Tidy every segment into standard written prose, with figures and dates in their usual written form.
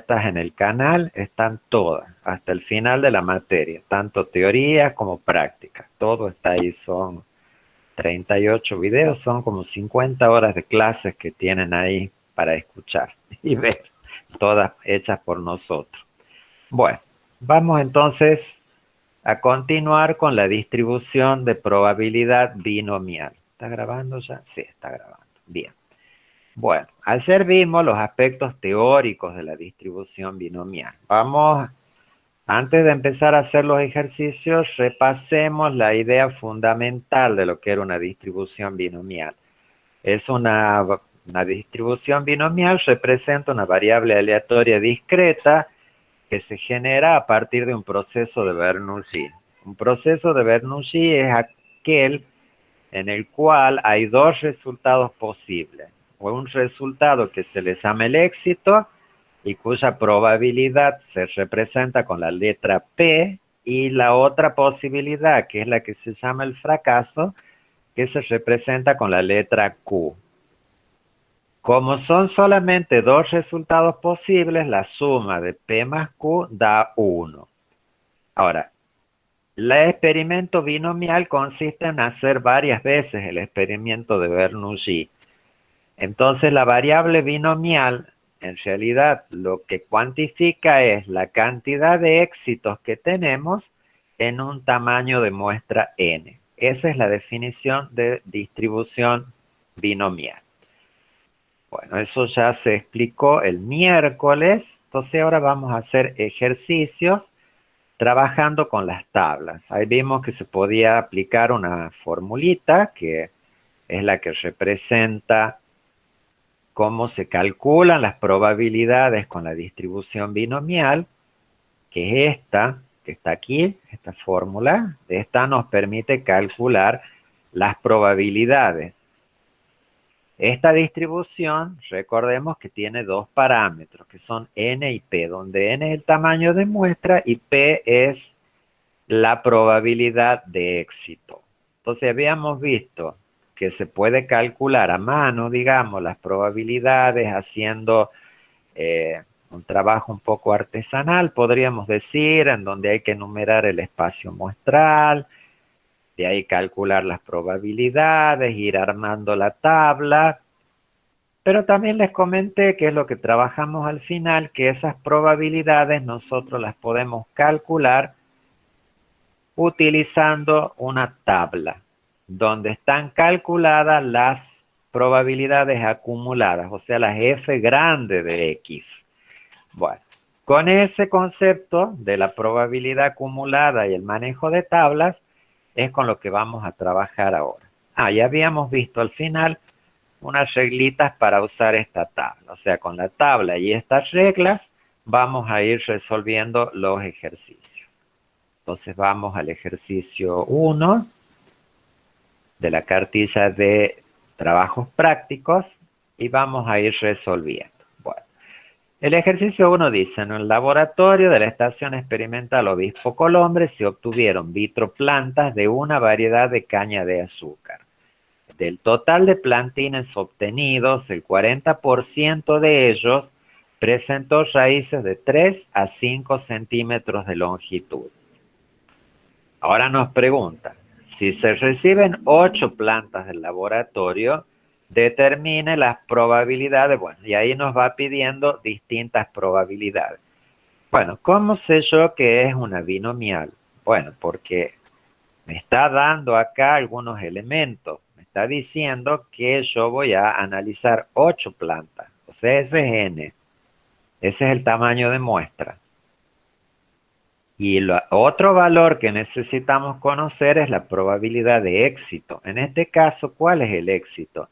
estás en el canal, están todas, hasta el final de la materia, tanto teoría como práctica. Todo está ahí, son 38 videos, son como 50 horas de clases que tienen ahí para escuchar y ver, todas hechas por nosotros. Bueno, vamos entonces a continuar con la distribución de probabilidad binomial. ¿Está grabando ya? Sí, está grabando. Bien. Bueno, ayer vimos los aspectos teóricos de la distribución binomial. Vamos, antes de empezar a hacer los ejercicios, repasemos la idea fundamental de lo que era una distribución binomial. Es una distribución binomial, representa una variable aleatoria discreta que se genera a partir de un proceso de Bernoulli. Un proceso de Bernoulli es aquel en el cual hay dos resultados posibles, o un resultado que se le llama el éxito y cuya probabilidad se representa con la letra P, y la otra posibilidad, que es la que se llama el fracaso, que se representa con la letra Q. Como son solamente dos resultados posibles, la suma de P más Q da 1. Ahora, el experimento binomial consiste en hacer varias veces el experimento de Bernoulli. Entonces, la variable binomial, en realidad, lo que cuantifica es la cantidad de éxitos que tenemos en un tamaño de muestra n. Esa es la definición de distribución binomial. Bueno, eso ya se explicó el miércoles. Entonces, ahora vamos a hacer ejercicios trabajando con las tablas. Ahí vimos que se podía aplicar una formulita que es la que representa cómo se calculan las probabilidades con la distribución binomial, que es esta, que está aquí, esta fórmula. Esta nos permite calcular las probabilidades. Esta distribución, recordemos que tiene dos parámetros, que son n y p, donde n es el tamaño de muestra y p es la probabilidad de éxito. Entonces habíamos visto que se puede calcular a mano, digamos, las probabilidades haciendo un trabajo un poco artesanal, podríamos decir, en donde hay que enumerar el espacio muestral, de ahí calcular las probabilidades, ir armando la tabla. Pero también les comenté que es lo que trabajamos al final, que esas probabilidades nosotros las podemos calcular utilizando una tabla donde están calculadas las probabilidades acumuladas, o sea, las f grandes de x. Bueno, con ese concepto de la probabilidad acumulada y el manejo de tablas es con lo que vamos a trabajar ahora. Ya habíamos visto al final unas reglitas para usar esta tabla, o sea, con la tabla y estas reglas vamos a ir resolviendo los ejercicios. Entonces vamos al ejercicio 1 de la cartilla de trabajos prácticos y vamos a ir resolviendo. Bueno, el ejercicio 1 dice: en el laboratorio de la Estación Experimental Obispo Colombre se obtuvieron vitroplantas de una variedad de caña de azúcar. Del total de plantines obtenidos, el 40% de ellos presentó raíces de 3 a 5 centímetros de longitud. Ahora nos pregunta, si se reciben 8 plantas del laboratorio, determine las probabilidades. Bueno, y ahí nos va pidiendo distintas probabilidades. Bueno, ¿cómo sé yo que es una binomial? Bueno, porque me está dando acá algunos elementos. Me está diciendo que yo voy a analizar 8 plantas. O sea, ese es n. Ese es el tamaño de muestra. Y otro valor que necesitamos conocer es la probabilidad de éxito. En este caso, ¿cuál es el éxito?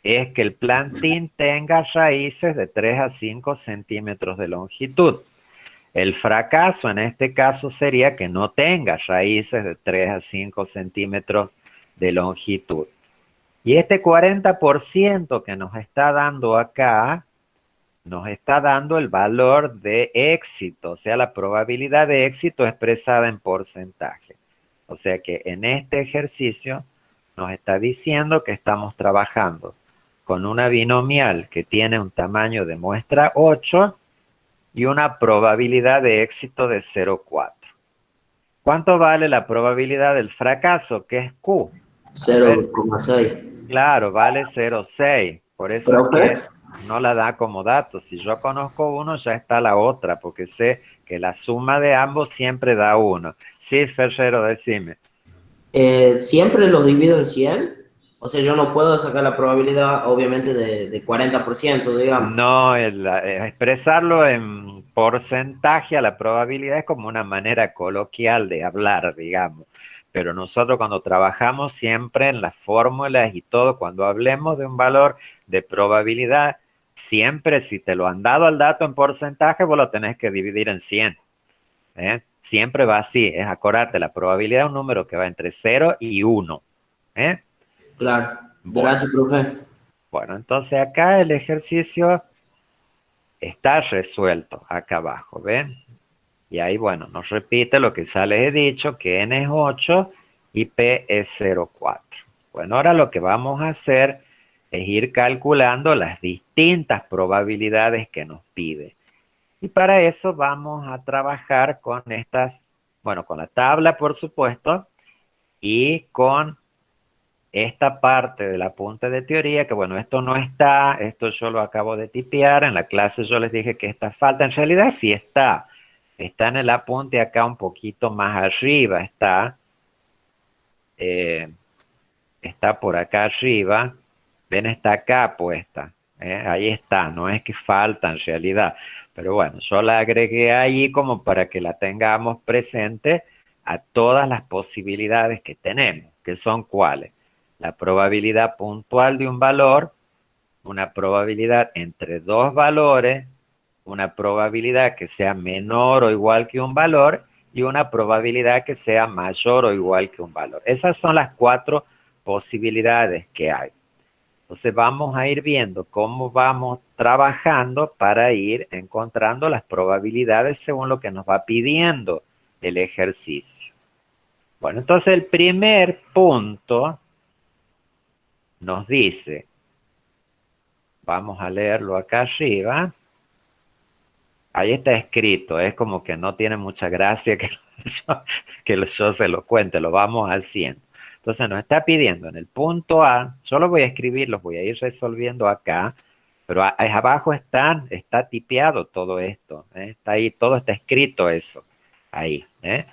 Es que el plantín tenga raíces de 3 a 5 centímetros de longitud. El fracaso en este caso sería que no tenga raíces de 3 a 5 centímetros de longitud. Y este 40% que nos está dando acá, nos está dando el valor de éxito, o sea, la probabilidad de éxito expresada en porcentaje. O sea que en este ejercicio nos está diciendo que estamos trabajando con una binomial que tiene un tamaño de muestra 8 y una probabilidad de éxito de 0,4. ¿Cuánto vale la probabilidad del fracaso, que es Q? A ver, 0,6. claro, vale 0,6. Por eso es Profe, que no la da como dato. Si yo conozco uno, ya está la otra, porque sé que la suma de ambos siempre da uno. Sí, Ferrero, decime. siempre lo divido en 100. O sea, yo no puedo sacar la probabilidad, obviamente, de 40%, digamos. No, expresarlo en porcentaje a la probabilidad es como una manera coloquial de hablar, digamos. Pero nosotros cuando trabajamos siempre en las fórmulas y todo, cuando hablemos de un valor de probabilidad, siempre si te lo han dado al dato en porcentaje, vos lo tenés que dividir en 100. ¿Eh? Siempre va así, acordate, la probabilidad es un número que va entre 0 y 1. ¿Eh? Claro. Bueno, Gracias, profe. bueno, entonces acá el ejercicio está resuelto acá abajo, ¿ven? Y ahí, bueno, nos repite lo que ya les he dicho, que n es 8 y p es 0,4. Bueno, ahora lo que vamos a hacer es ir calculando las distintas probabilidades que nos pide. Y para eso vamos a trabajar con estas, bueno, con la tabla, por supuesto, y con esta parte del apunte de teoría, que bueno, esto no está, esto yo lo acabo de tipear, en la clase yo les dije que esta falta, en realidad sí está en el apunte acá un poquito más arriba, eh, está por acá arriba, ven, está acá puesta, ahí está, no es que falta en realidad, pero bueno, yo la agregué ahí como para que la tengamos presente a todas las posibilidades que tenemos, que son cuáles: la probabilidad puntual de un valor, una probabilidad entre dos valores, una probabilidad que sea menor o igual que un valor y una probabilidad que sea mayor o igual que un valor. Esas son las cuatro posibilidades que hay. Entonces vamos a ir viendo cómo vamos trabajando para ir encontrando las probabilidades según lo que nos va pidiendo el ejercicio. Bueno, entonces el primer punto nos dice, vamos a leerlo acá arriba. Ahí está escrito, es como que no tiene mucha gracia que yo se lo cuente, lo vamos haciendo. Entonces nos está pidiendo en el punto A, yo lo voy a escribir, los voy a ir resolviendo acá, pero ahí abajo está tipeado todo esto, ¿eh? Está ahí, todo está escrito eso, ahí, ¿eh?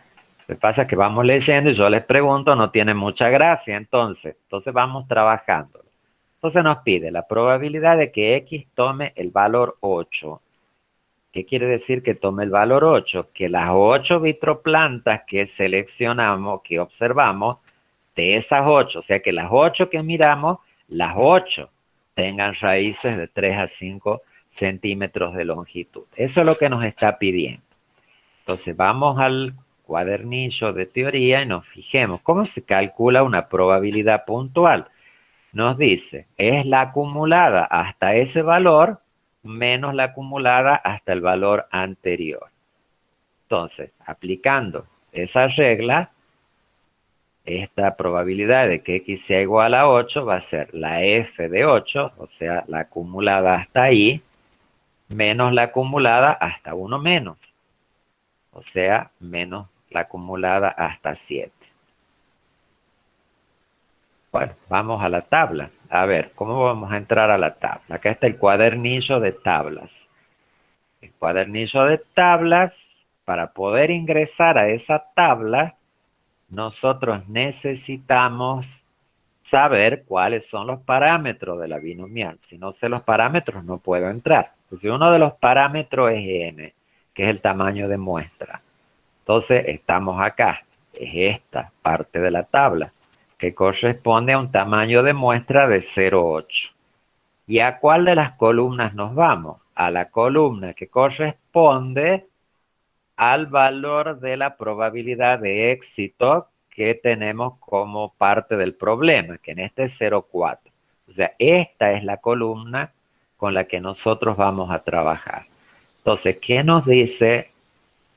Lo que pasa es que vamos leyendo y yo les pregunto, no tiene mucha gracia, entonces vamos trabajando. Entonces nos pide la probabilidad de que X tome el valor 8. ¿Qué quiere decir que tome el valor 8? Que las 8 vitroplantas que seleccionamos, que observamos, de esas 8, o sea que las 8 que miramos, las 8 tengan raíces de 3 a 5 centímetros de longitud. Eso es lo que nos está pidiendo. Entonces vamos al cuadernillo de teoría y nos fijemos cómo se calcula una probabilidad puntual. Nos dice, es la acumulada hasta ese valor menos la acumulada hasta el valor anterior. Entonces, aplicando esa regla, esta probabilidad de que X sea igual a 8 va a ser la F de 8, o sea, la acumulada hasta ahí, menos la acumulada hasta 1 menos, o sea, menos la acumulada hasta 7. Bueno, vamos a la tabla. A ver, ¿cómo vamos a entrar a la tabla? Acá está el cuadernillo de tablas. El cuadernillo de tablas, para poder ingresar a esa tabla, nosotros necesitamos saber cuáles son los parámetros de la binomial. Si no sé los parámetros, no puedo entrar. Entonces, uno de los parámetros es n, que es el tamaño de muestra. Entonces, estamos acá. Es esta parte de la tabla, que corresponde a un tamaño de muestra de 0,8. ¿Y a cuál de las columnas nos vamos? A la columna que corresponde al valor de la probabilidad de éxito que tenemos como parte del problema, que en este es 0,4. O sea, esta es la columna con la que nosotros vamos a trabajar. Entonces, ¿qué nos dice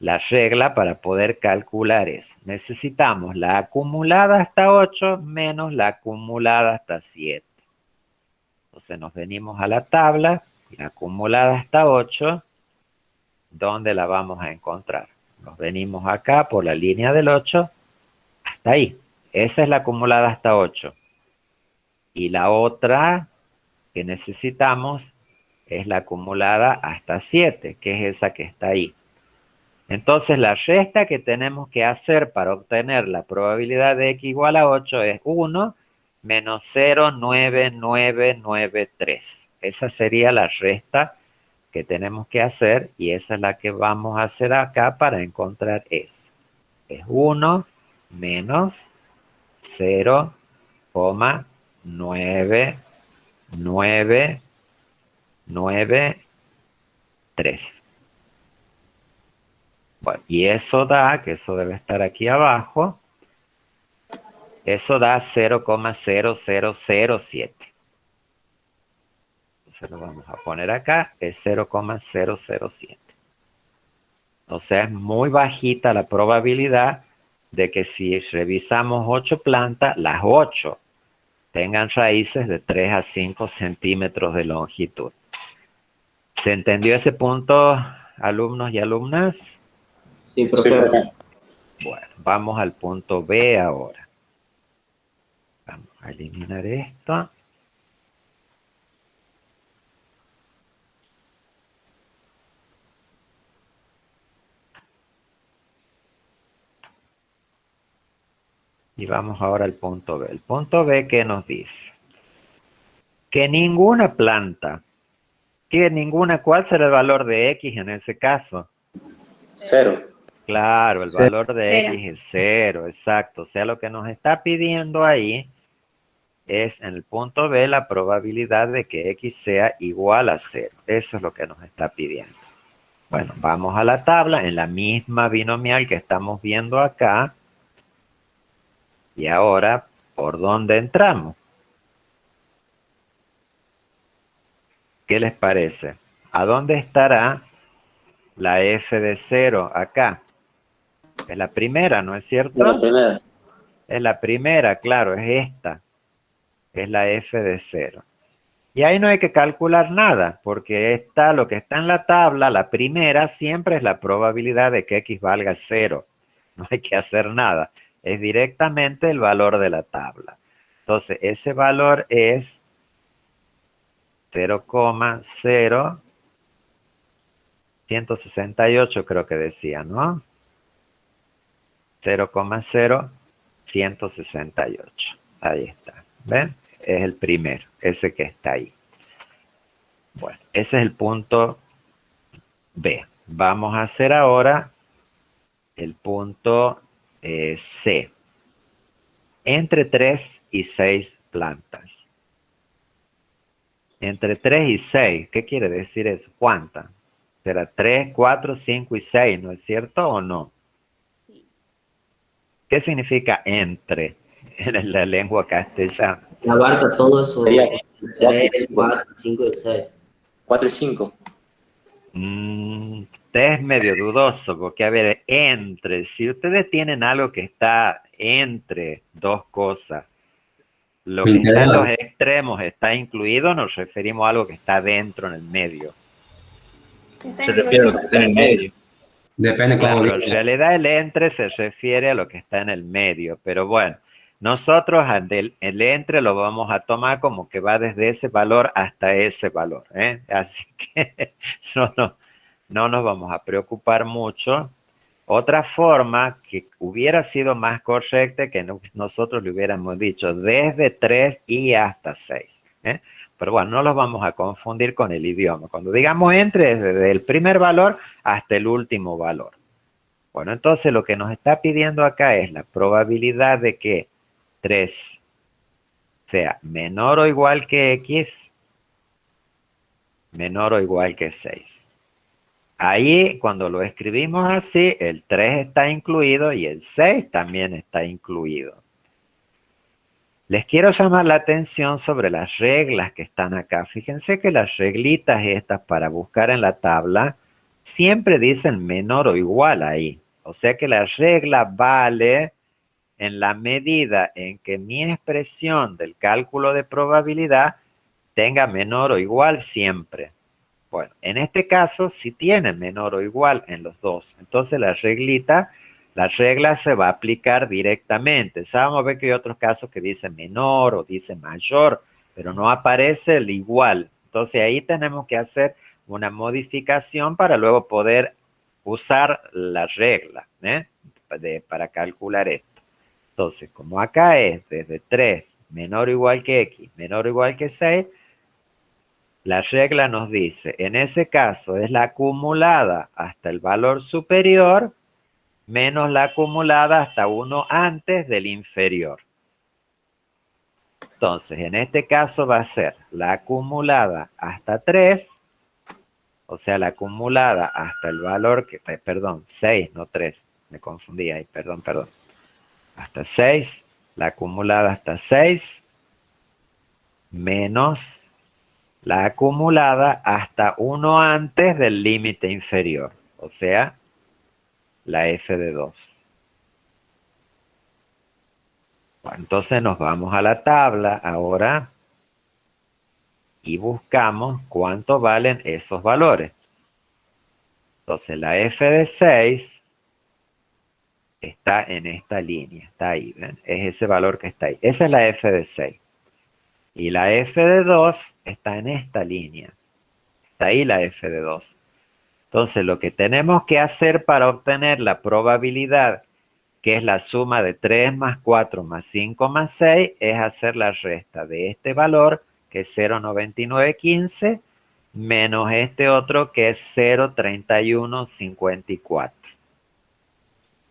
la regla para poder calcular eso? Necesitamos la acumulada hasta 8 menos la acumulada hasta 7. Entonces nos venimos a la tabla, la acumulada hasta 8 ¿dónde la vamos a encontrar? Nos venimos acá por la línea del 8 hasta ahí. Esa es la acumulada hasta 8. Y la otra que necesitamos es la acumulada hasta 7, que es esa que está ahí. Entonces la resta que tenemos que hacer para obtener la probabilidad de x igual a 8 es 1 menos 0,9993. Esa sería la resta que tenemos que hacer y esa es la que vamos a hacer acá para encontrar eso. Es 1 menos 0,9993. Bueno, y eso da, que eso debe estar aquí abajo, eso da 0,0007. Entonces lo vamos a poner acá, es 0,007. O sea, es muy bajita la probabilidad de que si revisamos 8 plantas, las 8 tengan raíces de 3 a 5 centímetros de longitud. ¿Se entendió ese punto, alumnos y alumnas? Sí, Sí, profe. profe. Bueno, vamos al punto B ahora. Vamos a eliminar esto. Y vamos ahora al punto B. El punto B, ¿qué nos dice? Que ninguna planta, ¿cuál será el valor de X en ese caso? 0. Claro, el Sí. valor de Cero. X es 0, exacto. O sea, lo que nos está pidiendo ahí es en el punto B la probabilidad de que X sea igual a 0. Eso es lo que nos está pidiendo. Bueno, vamos a la tabla en la misma binomial que estamos viendo acá. Y ahora, ¿por dónde entramos? ¿Qué les parece? ¿A dónde estará la f de 0 acá? Es la primera, ¿no es cierto? La primera. Es la primera, claro, es esta. Es la f de 0. Y ahí no hay que calcular nada, porque lo que está en la tabla, la primera, siempre es la probabilidad de que x valga 0. No hay que hacer nada. Es directamente el valor de la tabla. Entonces, ese valor es 0,0168 creo que decía, ¿no? 0,0168. Ahí está. ¿Ven? Es el primero, ese que está ahí. Bueno, ese es el punto B. Vamos a hacer ahora el punto C. Entre 3 y 6 plantas. Entre 3 y 6, ¿qué quiere decir eso? ¿Cuántas? Será 3, 4, 5 y 6, ¿no es cierto o no? ¿Qué significa entre en la lengua castellana? Abarca todo eso. Sería 3, 4 y 5. 4, 5 y 6. 4 y 5. Es medio dudoso, porque a ver, si ustedes tienen algo que está entre dos cosas, lo que está en los extremos está incluido, nos referimos a algo que está dentro en el medio. Se refiere a lo que está en el medio. Depende cómo Claro, en viene. realidad el entre se refiere a lo que está en el medio, pero bueno, nosotros el entre lo vamos a tomar como que va desde ese valor hasta ese valor, ¿eh? Así que no nos vamos a preocupar mucho. Otra forma que hubiera sido más correcta que nosotros le hubiéramos dicho desde 3 y hasta 6, ¿eh? Pero bueno, no los vamos a confundir con el idioma. Cuando digamos entre, es desde el primer valor hasta el último valor. Bueno, entonces lo que nos está pidiendo acá es la probabilidad de que 3 sea menor o igual que X, menor o igual que 6. Ahí, cuando lo escribimos así, el 3 está incluido y el 6 también está incluido. Les quiero llamar la atención sobre las reglas que están acá. Fíjense que las reglitas estas para buscar en la tabla siempre dicen menor o igual ahí. O sea que la regla vale en la medida en que mi expresión del cálculo de probabilidad tenga menor o igual siempre. Bueno, en este caso, si tiene menor o igual en los dos, entonces la regla se va a aplicar directamente. Ya vamos a ver que hay otros casos que dicen menor o dicen mayor, pero no aparece el igual. Entonces ahí tenemos que hacer una modificación para luego poder usar la regla, para calcular esto. Entonces, como acá es desde 3 menor o igual que x, menor o igual que 6, la regla nos dice, en ese caso es la acumulada hasta el valor superior menos la acumulada hasta uno antes del inferior. Entonces, en este caso va a ser la acumulada hasta 3, o sea, la acumulada hasta el valor que, perdón, 6, no 3, me confundí ahí, perdón. Hasta 6, la acumulada hasta 6, menos la acumulada hasta 1 antes del límite inferior, o sea, la f de 2. Bueno, entonces nos vamos a la tabla ahora y buscamos cuánto valen esos valores. Entonces la f de 6 está en esta línea, está ahí, ¿ven? Es ese valor que está ahí. Esa es la f de 6. Y la f de 2 está en esta línea. Está ahí la f de 2. Entonces lo que tenemos que hacer para obtener la probabilidad, que es la suma de 3 más 4 más 5 más 6, es hacer la resta de este valor, que es 0,9915, menos este otro, que es 0,3154.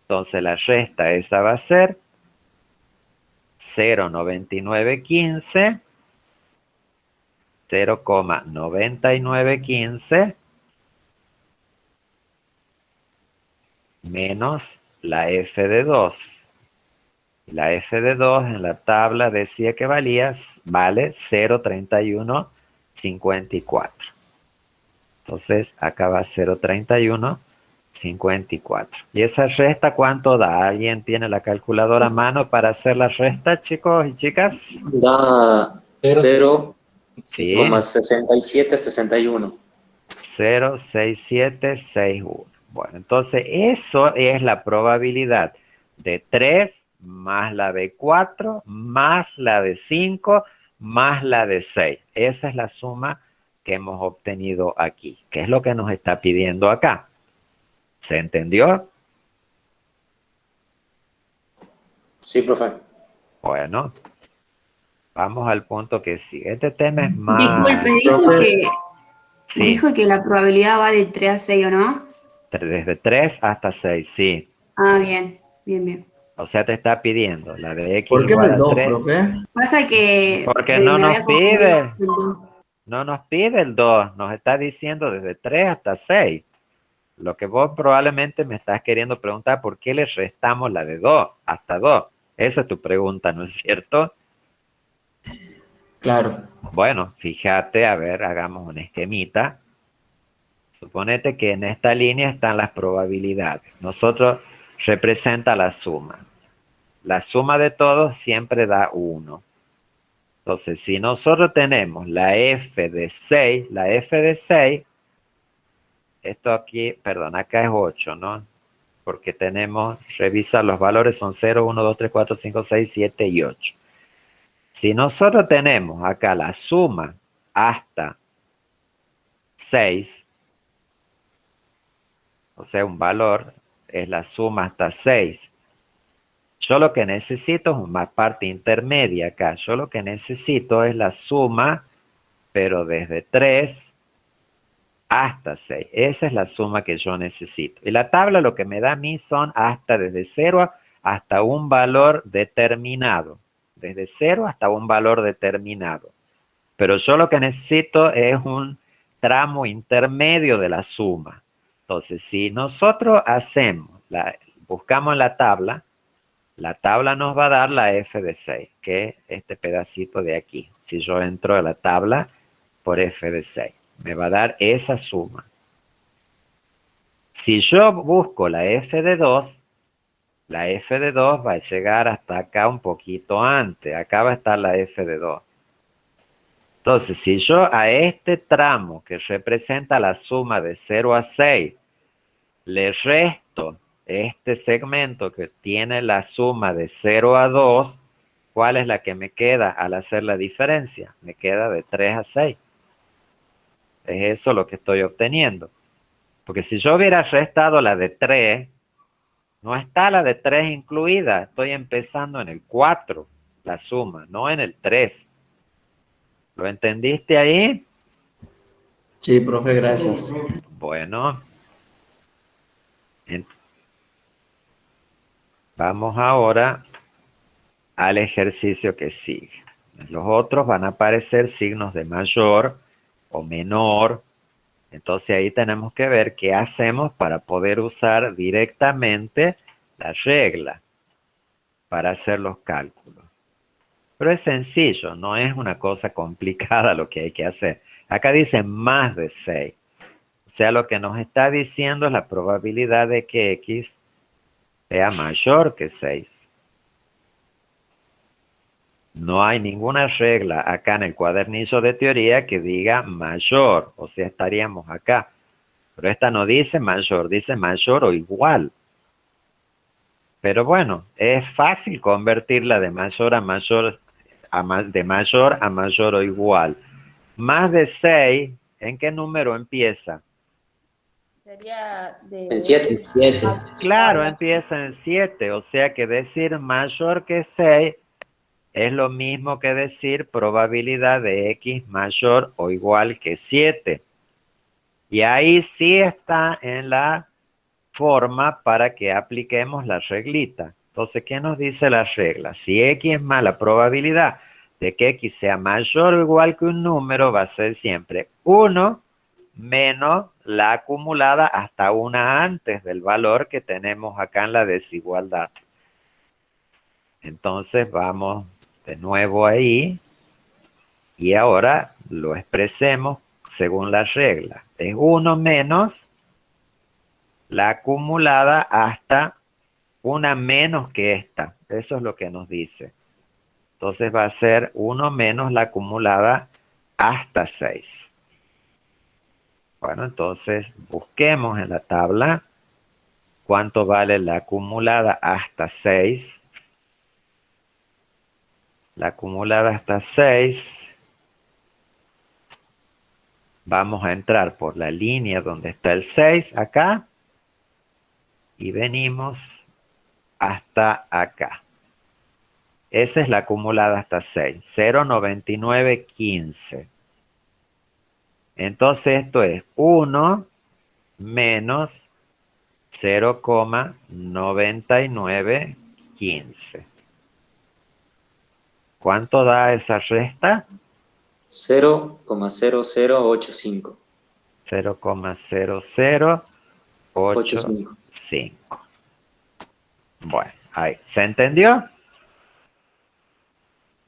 Entonces la resta esa va a ser 0,9915, 0,9915, menos la f de 2. La f de 2 en la tabla decía que vale 0,3154. Entonces acá va 0,3154. ¿Y esa resta cuánto da? ¿Alguien tiene la calculadora a mano para hacer la resta, chicos y chicas? Da 0, Sí. 6761. 0,6761. Bueno, entonces eso es la probabilidad de 3 más la de 4 más la de 5 más la de 6. Esa es la suma que hemos obtenido aquí, que es lo que nos está pidiendo acá. ¿Se entendió? Sí, profe. Bueno, vamos al punto que sigue. Este tema es más... Disculpe, Sí. dijo que la probabilidad va de 3 a 6, ¿o no? Desde 3 hasta 6, sí. Ah, bien. O sea, te está pidiendo la de x ¿Por qué igual el a 2, 3. profe? Pasa que Porque me no nos había confundido pide. el 2. No nos pide el 2, nos está diciendo desde 3 hasta 6. Lo que vos probablemente me estás queriendo preguntar, ¿por qué le restamos la de 2 hasta 2? Esa es tu pregunta, ¿no es cierto? Claro. Bueno, fíjate, a ver, hagamos un esquemita. Suponete que en esta línea están las probabilidades. Nosotros representa la suma. La suma de todos siempre da 1. Entonces, si nosotros tenemos la f de 6, esto aquí, perdón, acá es 8, ¿no? Porque tenemos, revisa los valores, son 0, 1, 2, 3, 4, 5, 6, 7 y 8. Si nosotros tenemos acá la suma hasta 6, o sea, un valor es la suma hasta 6. Yo lo que necesito es una parte intermedia acá. Yo lo que necesito es la suma, pero desde 3 hasta 6. Esa es la suma que yo necesito. Y la tabla lo que me da a mí son hasta desde 0 hasta un valor determinado. Desde 0 hasta un valor determinado. Pero yo lo que necesito es un tramo intermedio de la suma. Entonces, si nosotros buscamos en la tabla nos va a dar la f de 6, que es este pedacito de aquí. Si yo entro a la tabla por f de 6, me va a dar esa suma. Si yo busco la f de 2 va a llegar hasta acá un poquito antes. Acá va a estar la f de 2. Entonces, si yo a este tramo que representa la suma de 0 a 6, le resto este segmento que tiene la suma de 0 a 2, ¿cuál es la que me queda al hacer la diferencia? Me queda de 3 a 6. Es eso lo que estoy obteniendo. Porque si yo hubiera restado la de 3, no está la de 3 incluida. Estoy empezando en el 4, la suma, no en el 3. ¿Lo entendiste ahí? Sí, profe, gracias. Bueno. Vamos ahora al ejercicio que sigue. Los otros van a aparecer signos de mayor o menor. Entonces ahí tenemos que ver qué hacemos para poder usar directamente la regla para hacer los cálculos. Pero es sencillo, no es una cosa complicada lo que hay que hacer. Acá dice más de 6. O sea, lo que nos está diciendo es la probabilidad de que X sea mayor que 6. No hay ninguna regla acá en el cuadernillo de teoría que diga mayor, o sea, estaríamos acá. Pero esta no dice mayor o igual. Pero bueno, es fácil convertirla de mayor a mayor, de mayor a mayor o igual. Más de 6, ¿en qué número empieza? Sería de... En 7. 7. Claro, empieza en 7, o sea que decir mayor que 6 es lo mismo que decir probabilidad de X mayor o igual que 7. Y ahí sí está en la forma para que apliquemos la reglita. Entonces, ¿qué nos dice la regla? Si X es más, la probabilidad de que X sea mayor o igual que un número va a ser siempre 1 menos la acumulada hasta una antes del valor que tenemos acá en la desigualdad. Entonces, vamos de nuevo ahí y ahora lo expresemos según la regla. Es 1 menos la acumulada hasta una menos que esta. Eso es lo que nos dice. Entonces va a ser 1 menos la acumulada hasta 6. Bueno, entonces busquemos en la tabla cuánto vale la acumulada hasta 6. La acumulada hasta 6. Vamos a entrar por la línea donde está el 6, acá. Y venimos hasta acá. Esa es la acumulada hasta 6. 0,9915. Entonces esto es 1 menos 0,9915. ¿Cuánto da esa resta? 0,0085. 0,0085. Bueno, ahí. ¿Se entendió?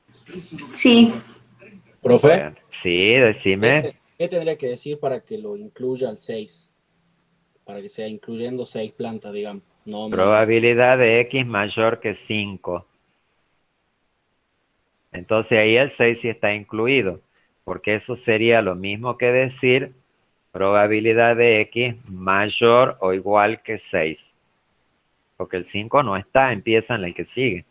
Sí. Profe, Bueno, sí, decime. ¿qué tendría que decir para que lo incluya al 6? Para que sea incluyendo 6 plantas, digamos. No, Probabilidad de X mayor que 5. Entonces ahí el 6 sí está incluido, porque eso sería lo mismo que decir probabilidad de X mayor o igual que 6. Porque el 5 no está, empieza en el que sigue.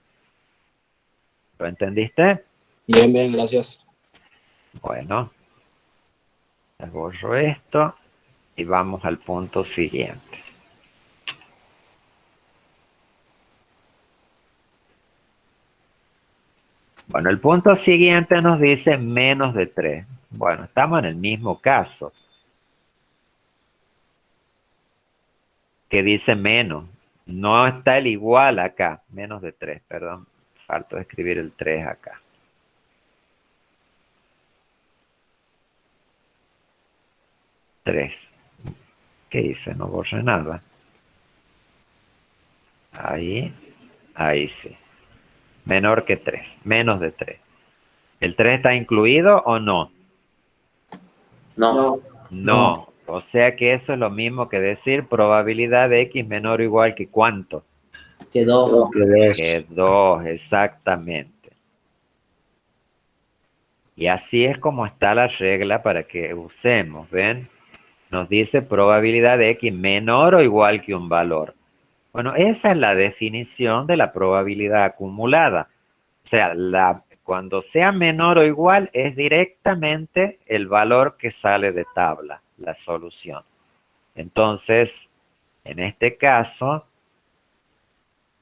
¿Lo entendiste? Bien, bien, gracias. Bueno, borro esto y vamos al punto siguiente. Bueno, el punto siguiente nos dice menos de 3. Bueno, estamos en el mismo caso. Que dice menos. No está el igual acá. Menos de 3, perdón. Falta escribir el 3 acá. ¿Qué hice? No borré nada. Ahí sí. Menor que 3. Menos de 3. ¿El 3 está incluido o no? No. No. O sea que eso es lo mismo que decir probabilidad de X menor o igual que ¿cuánto? Que 2. Que 2, exactamente. Y así es como está la regla para que usemos, ¿ven? Nos dice probabilidad de X menor o igual que un valor. Bueno, esa es la definición de la probabilidad acumulada. O sea, cuando sea menor o igual es directamente el valor que sale de tabla, la solución. Entonces, en este caso,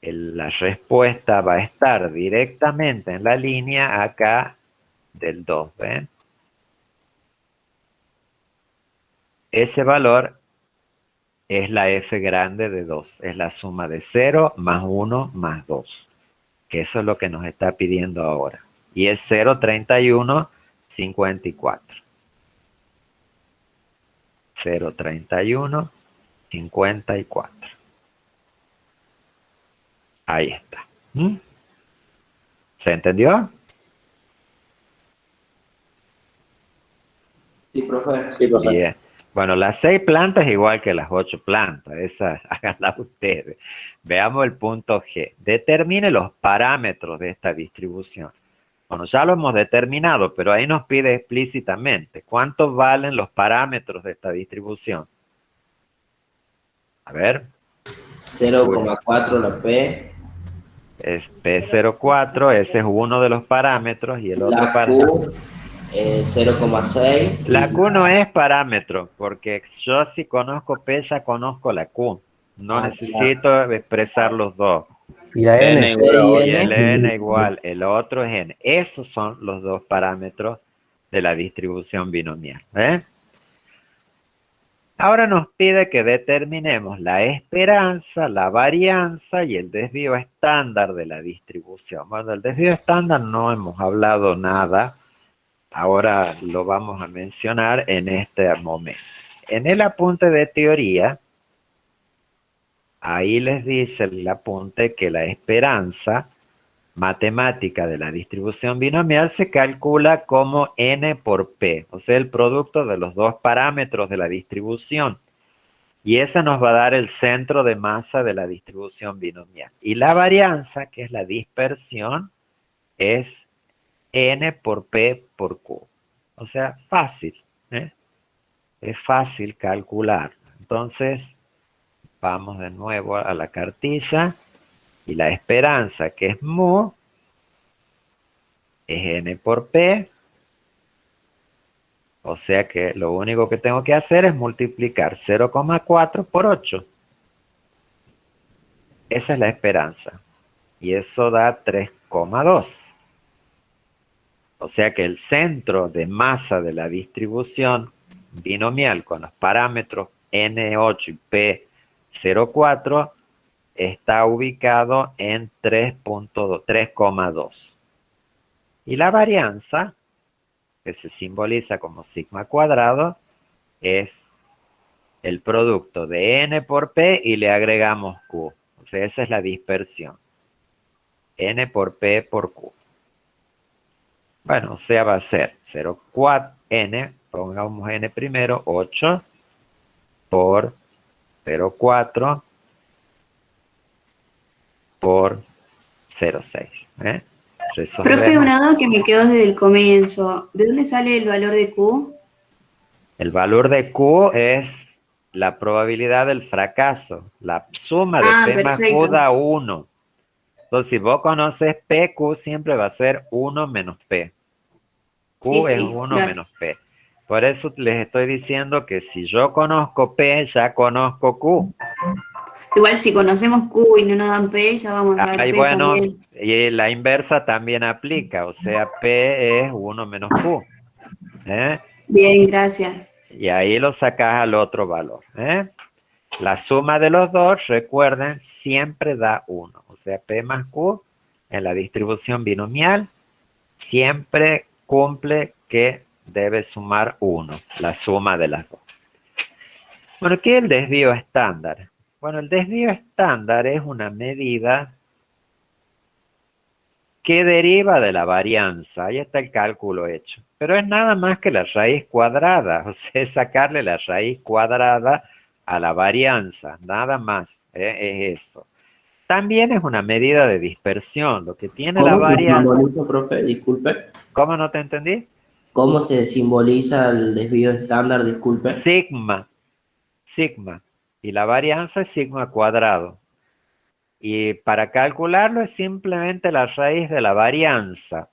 la respuesta va a estar directamente en la línea acá del 2, ¿ven? Ese valor es la f grande de 2, es la suma de 0 más 1 más 2, que eso es lo que nos está pidiendo ahora. Y es 0,3154. 0,3154. Ahí está. ¿Se entendió? Sí, profe. Sí, profe. Bien. Bueno, las 6 plantas es igual que las 8 plantas. Esa háganla ustedes. Veamos el punto G. Determine los parámetros de esta distribución. Bueno, ya lo hemos determinado, pero ahí nos pide explícitamente cuántos valen los parámetros de esta distribución. A ver. 0,4 la P. Es P04, ese es uno de los parámetros y el otro La Q, 0,6. La Q no es parámetro, porque yo si conozco P ya conozco la Q. No necesito expresar los dos. Y la N. Y el N igual, el otro es N. Esos son los dos parámetros de la distribución binomial. Ahora nos pide que determinemos la esperanza, la varianza y el desvío estándar de la distribución. Bueno, el desvío estándar no hemos hablado nada. Ahora lo vamos a mencionar en este momento. En el apunte de teoría, ahí les dice el apunte que la esperanza matemática de la distribución binomial se calcula como n por p, o sea, el producto de los dos parámetros de la distribución. Y esa nos va a dar el centro de masa de la distribución binomial. Y la varianza, que es la dispersión, es n por p por q. O sea, fácil, es fácil calcular. Entonces, vamos de nuevo a la cartilla. Y la esperanza, que es mu, es n por p. O sea que lo único que tengo que hacer es multiplicar 0,4 por 8. Esa es la esperanza. Y eso da 3,2. O sea que el centro de masa de la distribución binomial con los parámetros N8 y P04 está ubicado en 3,2. Y la varianza, que se simboliza como sigma cuadrado, es el producto de n por p y le agregamos q. O sea, esa es la dispersión. N por p por q. Bueno, o sea, va a ser 0,4 n, pongamos n primero, 8 por 0,4 por 0,6. Profe, una duda que me quedó desde el comienzo. ¿De dónde sale el valor de Q? El valor de Q es la probabilidad del fracaso. La suma de P más Q da 1. Entonces, si vos conoces P, Q siempre va a ser 1 menos P. Q es 1 menos P. Por eso les estoy diciendo que si yo conozco P, ya conozco Q. Igual si conocemos Q y no nos dan P, ya vamos a ver P bueno, también. Y la inversa también aplica. O sea, P es 1 menos Q. Bien, gracias. Y ahí lo sacás al otro valor. La suma de los dos, recuerden, siempre da 1. O sea, P más Q en la distribución binomial siempre cumple que debe sumar 1, la suma de las dos. Bueno, ¿qué es el desvío estándar? Bueno, el desvío estándar es una medida que deriva de la varianza. Ahí está el cálculo hecho. Pero es nada más que la raíz cuadrada. O sea, es sacarle la raíz cuadrada a la varianza. Nada más. Es eso. También es una medida de dispersión. Lo que tiene la varianza... profe? Disculpe. ¿Cómo no te entendí? ¿Cómo se simboliza el desvío estándar? Disculpe. Sigma. Y la varianza es sigma cuadrado. Y para calcularlo es simplemente la raíz de la varianza.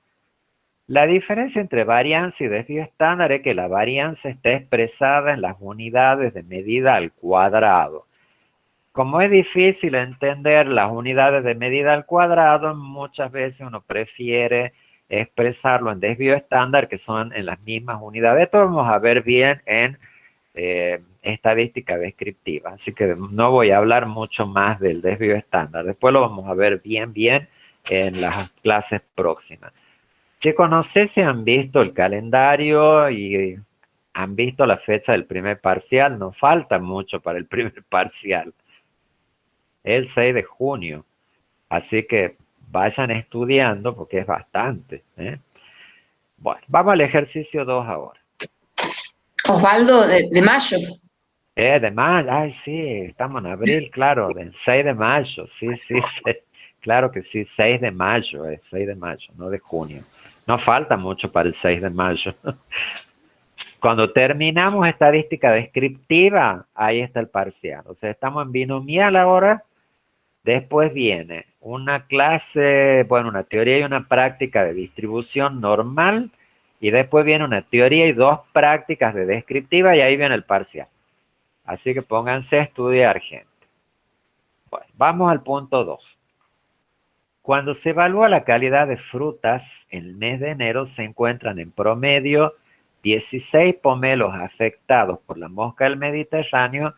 La diferencia entre varianza y desvío estándar es que la varianza está expresada en las unidades de medida al cuadrado. Como es difícil entender las unidades de medida al cuadrado, muchas veces uno prefiere expresarlo en desvío estándar, que son en las mismas unidades. Esto vamos a ver bien en estadística descriptiva, así que no voy a hablar mucho más del desvío estándar. Después lo vamos a ver bien en las clases próximas. Chicos, no sé si han visto el calendario y han visto la fecha del primer parcial. No falta mucho para el primer parcial. El 6 de junio. Así que vayan estudiando porque es bastante. Bueno, vamos al ejercicio 2 ahora. Osvaldo, de mayo. De mayo. Ay, sí, estamos en abril, claro. Del 6 de mayo. Sí. Claro que sí, 6 de mayo. 6 de mayo, no de junio. No falta mucho para el 6 de mayo. Cuando terminamos estadística descriptiva, ahí está el parcial. O sea, estamos en binomial ahora. Después viene una clase, bueno, una teoría y una práctica de distribución normal. Y después viene una teoría y 2 prácticas de descriptiva y ahí viene el parcial. Así que pónganse a estudiar, gente. Bueno, vamos al punto 2. Cuando se evalúa la calidad de frutas, en el mes de enero se encuentran en promedio 16 pomelos afectados por la mosca del Mediterráneo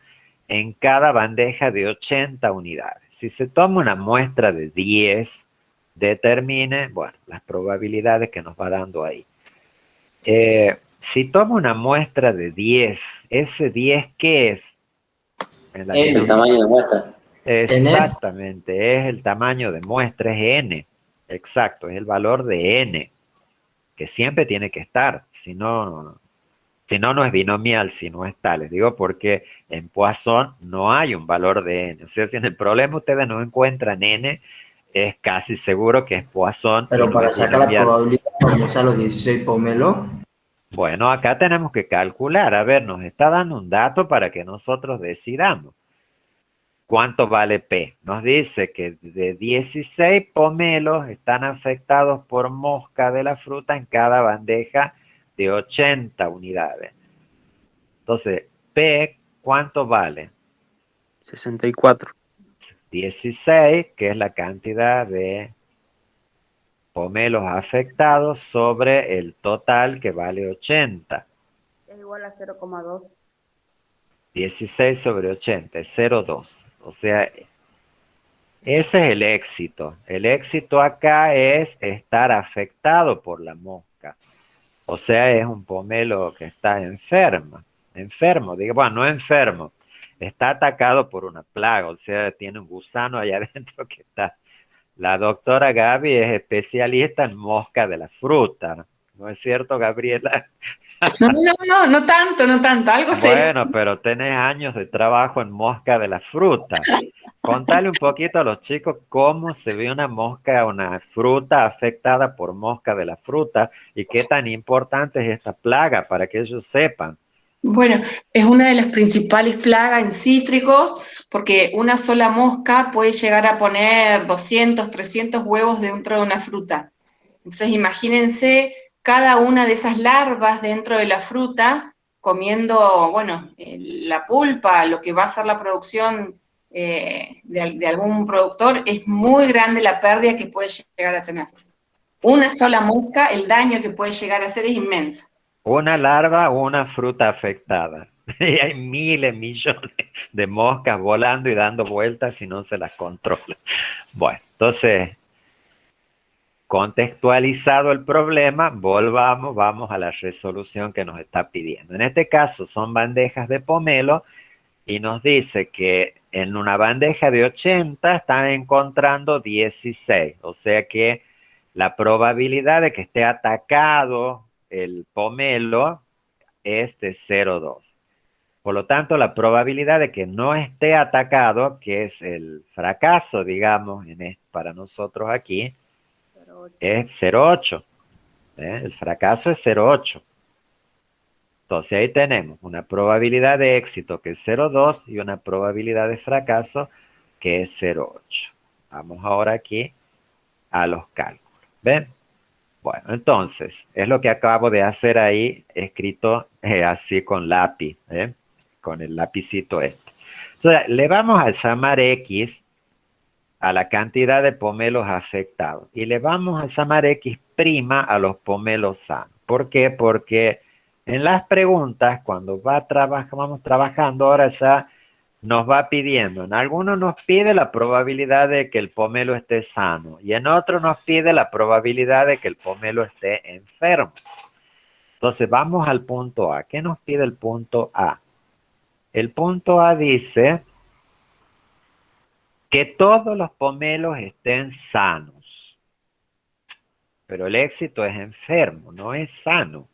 en cada bandeja de 80 unidades. Si se toma una muestra de 10, determine, bueno, las probabilidades que nos va dando ahí. Si tomo una muestra de 10, ¿ese 10 qué es? El tamaño de muestra. Exactamente, es el tamaño de muestra, es n. Exacto, es el valor de n, que siempre tiene que estar. Si no es binomial, si no está. Les digo porque en Poisson no hay un valor de n. O sea, si en el problema ustedes no encuentran n, es casi seguro que es Poisson. Pero para sacar la probabilidad, vamos a usar los 16 pomelos. Bueno, acá tenemos que calcular. A ver, nos está dando un dato para que nosotros decidamos. ¿Cuánto vale P? Nos dice que de 16 pomelos están afectados por mosca de la fruta en cada bandeja de 80 unidades. Entonces, P, ¿cuánto vale? 64. 16, que es la cantidad de pomelos afectados sobre el total que vale 80. Es igual a 0,2. 16 sobre 80 es 0,2. O sea, ese es el éxito. El éxito acá es estar afectado por la mosca. O sea, es un pomelo que está enfermo, digo, bueno, no enfermo, está atacado por una plaga, o sea, tiene un gusano allá adentro que está. La doctora Gaby es especialista en mosca de la fruta, ¿no es cierto, Gabriela? No tanto, algo sé. Bueno, pero tenés años de trabajo en mosca de la fruta. Contale un poquito a los chicos cómo se ve una mosca, una fruta afectada por mosca de la fruta y qué tan importante es esta plaga para que ellos sepan. Bueno, es una de las principales plagas en cítricos porque una sola mosca puede llegar a poner 200, 300 huevos dentro de una fruta. Entonces imagínense cada una de esas larvas dentro de la fruta comiendo, bueno, la pulpa, lo que va a ser la producción de algún productor, es muy grande la pérdida que puede llegar a tener. Una sola mosca, el daño que puede llegar a hacer es inmenso. Una larva, una fruta afectada. Y hay miles, millones de moscas volando y dando vueltas y no se las controla. Bueno, entonces, contextualizado el problema, vamos a la resolución que nos está pidiendo. En este caso son bandejas de pomelo y nos dice que en una bandeja de 80 están encontrando 16. O sea que la probabilidad de que esté atacado el pomelo es de 0,2. Por lo tanto, la probabilidad de que no esté atacado, que es el fracaso, digamos, para nosotros aquí, es 0,8. El fracaso es 0,8. Entonces ahí tenemos una probabilidad de éxito que es 0,2 y una probabilidad de fracaso que es 0,8. Vamos ahora aquí a los cálculos. ¿Ven? Bueno, entonces, es lo que acabo de hacer ahí, escrito así con lápiz, con el lapicito este. Entonces, le vamos a llamar X a la cantidad de pomelos afectados y le vamos a llamar X' a los pomelos sanos. ¿Por qué? Porque en las preguntas, cuando vamos trabajando, ahora ya nos va pidiendo. En algunos nos pide la probabilidad de que el pomelo esté sano y en otros nos pide la probabilidad de que el pomelo esté enfermo. Entonces vamos al punto A. ¿Qué nos pide el punto A? El punto A dice que todos los pomelos estén sanos. Pero el éxito es enfermo, no es sano.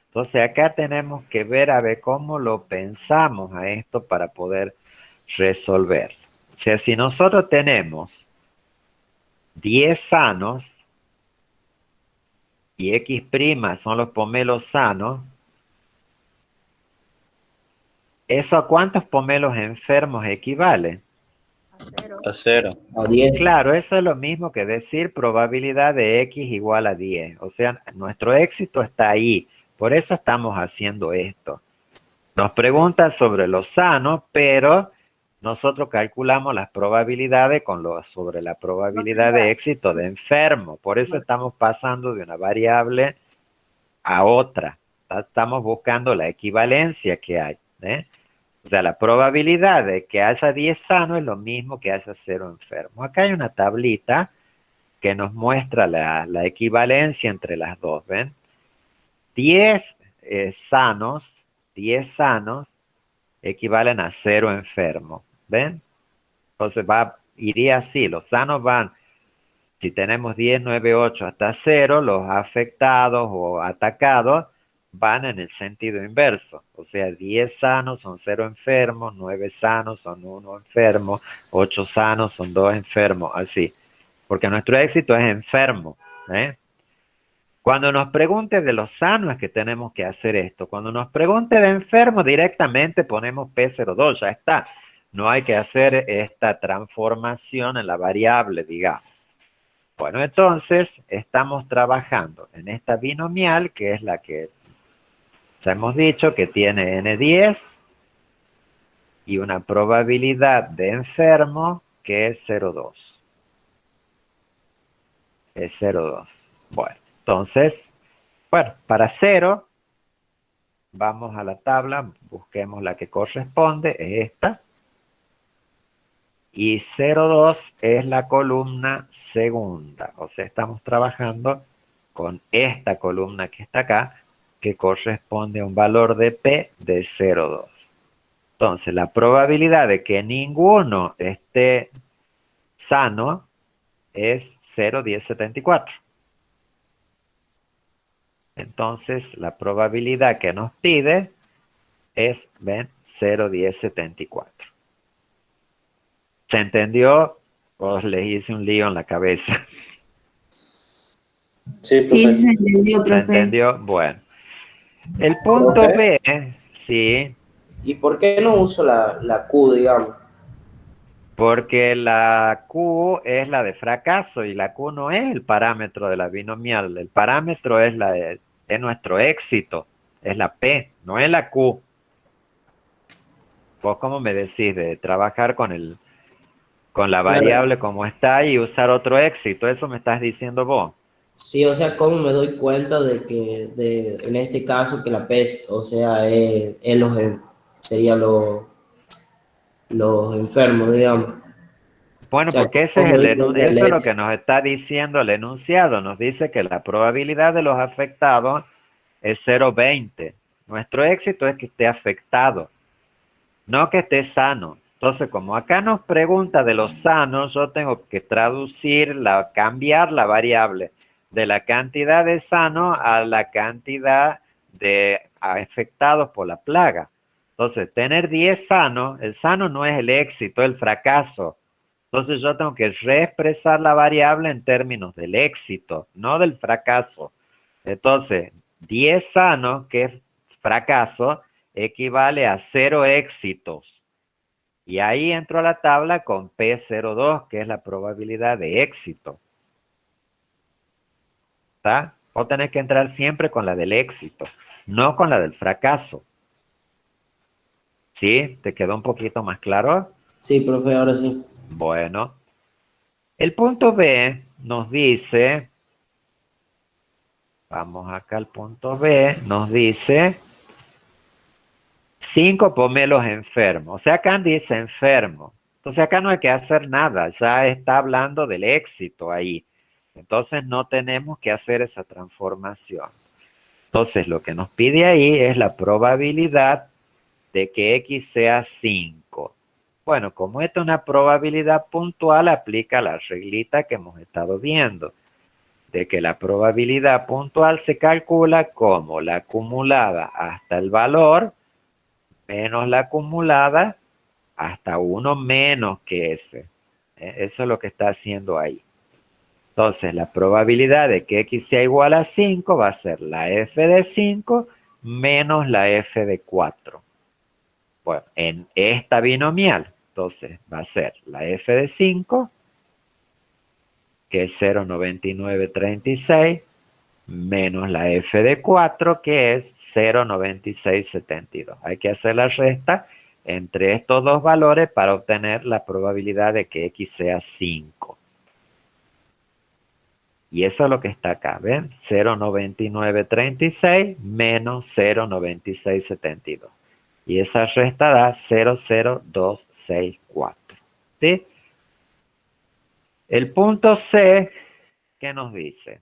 Entonces acá tenemos que ver a ver cómo lo pensamos a esto para poder resolver. O sea, si nosotros tenemos 10 sanos y X' son los pomelos sanos, ¿eso a cuántos pomelos enfermos equivale? A 0. A 10. Claro, eso es lo mismo que decir probabilidad de X igual a 10. O sea, nuestro éxito está ahí. Por eso estamos haciendo esto. Nos preguntan sobre los sanos, pero nosotros calculamos las probabilidades sobre la probabilidad de éxito de enfermo. Por eso estamos pasando de una variable a otra. Estamos buscando la equivalencia que hay. O sea, la probabilidad de que haya 10 sanos es lo mismo que haya 0 enfermos. Acá hay una tablita que nos muestra la equivalencia entre las dos. ¿Ven? 10 sanos equivalen a 0 enfermos. ¿Ven? Entonces iría así. Los sanos van, si tenemos 10, 9, 8 hasta 0, los afectados o atacados van en el sentido inverso. O sea, 10 sanos son 0 enfermos, 9 sanos son 1 enfermo, 8 sanos son 2 enfermos, así. Porque nuestro éxito es enfermo. Cuando nos pregunte de los sanos es que tenemos que hacer esto. Cuando nos pregunte de enfermo, directamente ponemos P02, ya está. No hay que hacer esta transformación en la variable, digamos. Bueno, entonces estamos trabajando en esta binomial, que es la que ya hemos dicho que tiene N10 y una probabilidad de enfermo que es 0,2. Es 0,2. Bueno, entonces, para 0, vamos a la tabla, busquemos la que corresponde, es esta. Y 0,2 es la columna segunda. O sea, estamos trabajando con esta columna que está acá, que corresponde a un valor de P de 0,2. Entonces, la probabilidad de que ninguno esté sano es 0,1074. Entonces, la probabilidad que nos pide es, ven, 0,1074. ¿Se entendió? ¿O les hice un lío en la cabeza? Sí, Sí, se entendió, ¿Se profe. entendió? Bueno. El punto B, sí. ¿Y por qué no uso la Q, digamos? Porque la Q es la de fracaso y la Q no es el parámetro de la binomial. El parámetro es es nuestro éxito, es la P, no es la Q. ¿Vos cómo me decís de trabajar con la variable como está y usar otro éxito? Eso me estás diciendo vos. Sí, o sea, ¿cómo me doy cuenta de que, en este caso, que la P, o sea, sería los enfermos, digamos? Bueno, O sea, porque eso ¿cómo es el lo que nos está diciendo el enunciado. Nos dice que la probabilidad de los afectados es 0,20. Nuestro éxito es que esté afectado, no que esté sano. Entonces, como acá nos pregunta de los sanos, yo tengo que cambiar la variable de la cantidad de sanos a la cantidad de afectados por la plaga. Entonces, tener 10 sanos, el sano no es el éxito, es el fracaso. Entonces yo tengo que reexpresar la variable en términos del éxito, no del fracaso. Entonces, 10 sanos, que es fracaso equivale a 0 éxitos. Y ahí entro a la tabla con P02, que es la probabilidad de éxito. ¿Está? Vos tenés que entrar siempre con la del éxito, no con la del fracaso. ¿Sí? ¿Te quedó un poquito más claro? Sí, profe, ahora sí. Bueno. El punto B nos dice, vamos acá al punto B, nos dice 5 pomelos enfermos. O sea, acá dice enfermo. Entonces acá no hay que hacer nada, ya está hablando del éxito ahí. Entonces no tenemos que hacer esa transformación. Entonces lo que nos pide ahí es la probabilidad de que X sea 5. Bueno, como esta es una probabilidad puntual, aplica la reglita que hemos estado viendo, de que la probabilidad puntual se calcula como la acumulada hasta el valor menos la acumulada hasta 1 menos que ese. Eso es lo que está haciendo ahí. Entonces, la probabilidad de que X sea igual a 5 va a ser la F de 5 menos la F de 4. Bueno, en esta binomial, entonces va a ser la F de 5, que es 0,9936, menos la F de 4, que es 0,9672. Hay que hacer la resta entre estos dos valores para obtener la probabilidad de que X sea 5. Y eso es lo que está acá, ¿ven? 0,9936 menos 0,9672. Y esa resta da 0,0264. ¿Sí? El punto C, ¿qué nos dice?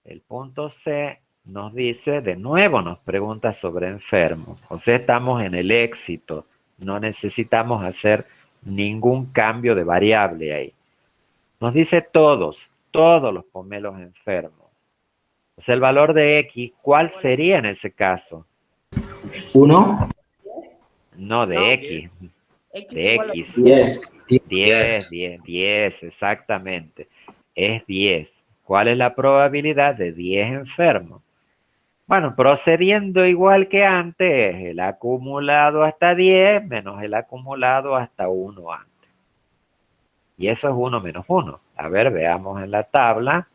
El punto C nos dice, de nuevo nos pregunta sobre enfermo. O sea, estamos en el éxito. No necesitamos hacer ningún cambio de variable ahí. Nos dice todos los pomelos enfermos. O sea, el valor de X, ¿cuál sería en ese caso? 1. No, de X. De X. 10. 10, exactamente. Es 10. ¿Cuál es la probabilidad de 10 enfermos? Bueno, procediendo igual que antes, el acumulado hasta 10 menos el acumulado hasta 1 antes. Y eso es 1 menos 1. A ver, veamos en la tabla.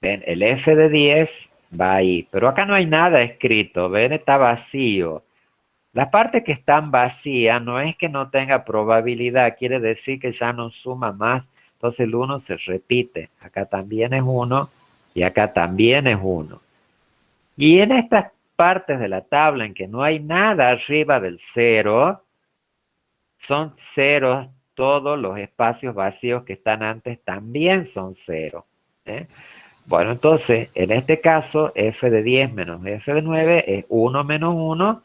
Ven, el F de 10 va ahí, pero acá no hay nada escrito, ven, está vacío. Las partes que están vacías no es que no tenga probabilidad, quiere decir que ya no suma más, entonces el 1 se repite. Acá también es 1 y acá también es 1. Y en estas partes de la tabla en que no hay nada arriba del 0, son ceros, todos los espacios vacíos que están antes también son 0. Bueno, entonces, en este caso, F de 10 menos F de 9 es 1 menos 1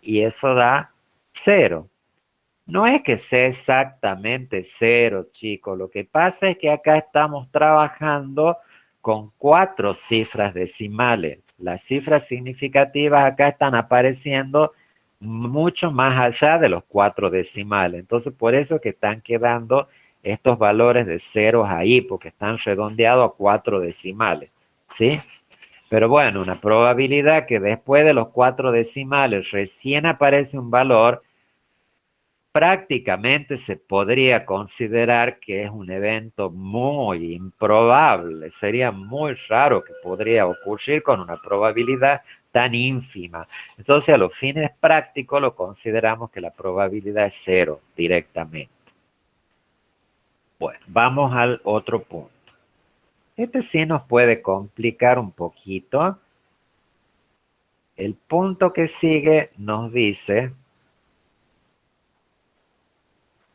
y eso da 0. No es que sea exactamente 0, chicos. Lo que pasa es que acá estamos trabajando con 4 cifras decimales. Las cifras significativas acá están apareciendo mucho más allá de los 4 decimales. Entonces, por eso que están quedando estos valores de ceros ahí, porque están redondeados a 4 decimales, ¿sí? Pero bueno, una probabilidad que después de los 4 decimales recién aparece un valor, prácticamente se podría considerar que es un evento muy improbable. Sería muy raro que podría ocurrir con una probabilidad tan ínfima. Entonces, a los fines prácticos lo consideramos que la probabilidad es 0 directamente. Bueno, vamos al otro punto. Este sí nos puede complicar un poquito. El punto que sigue nos dice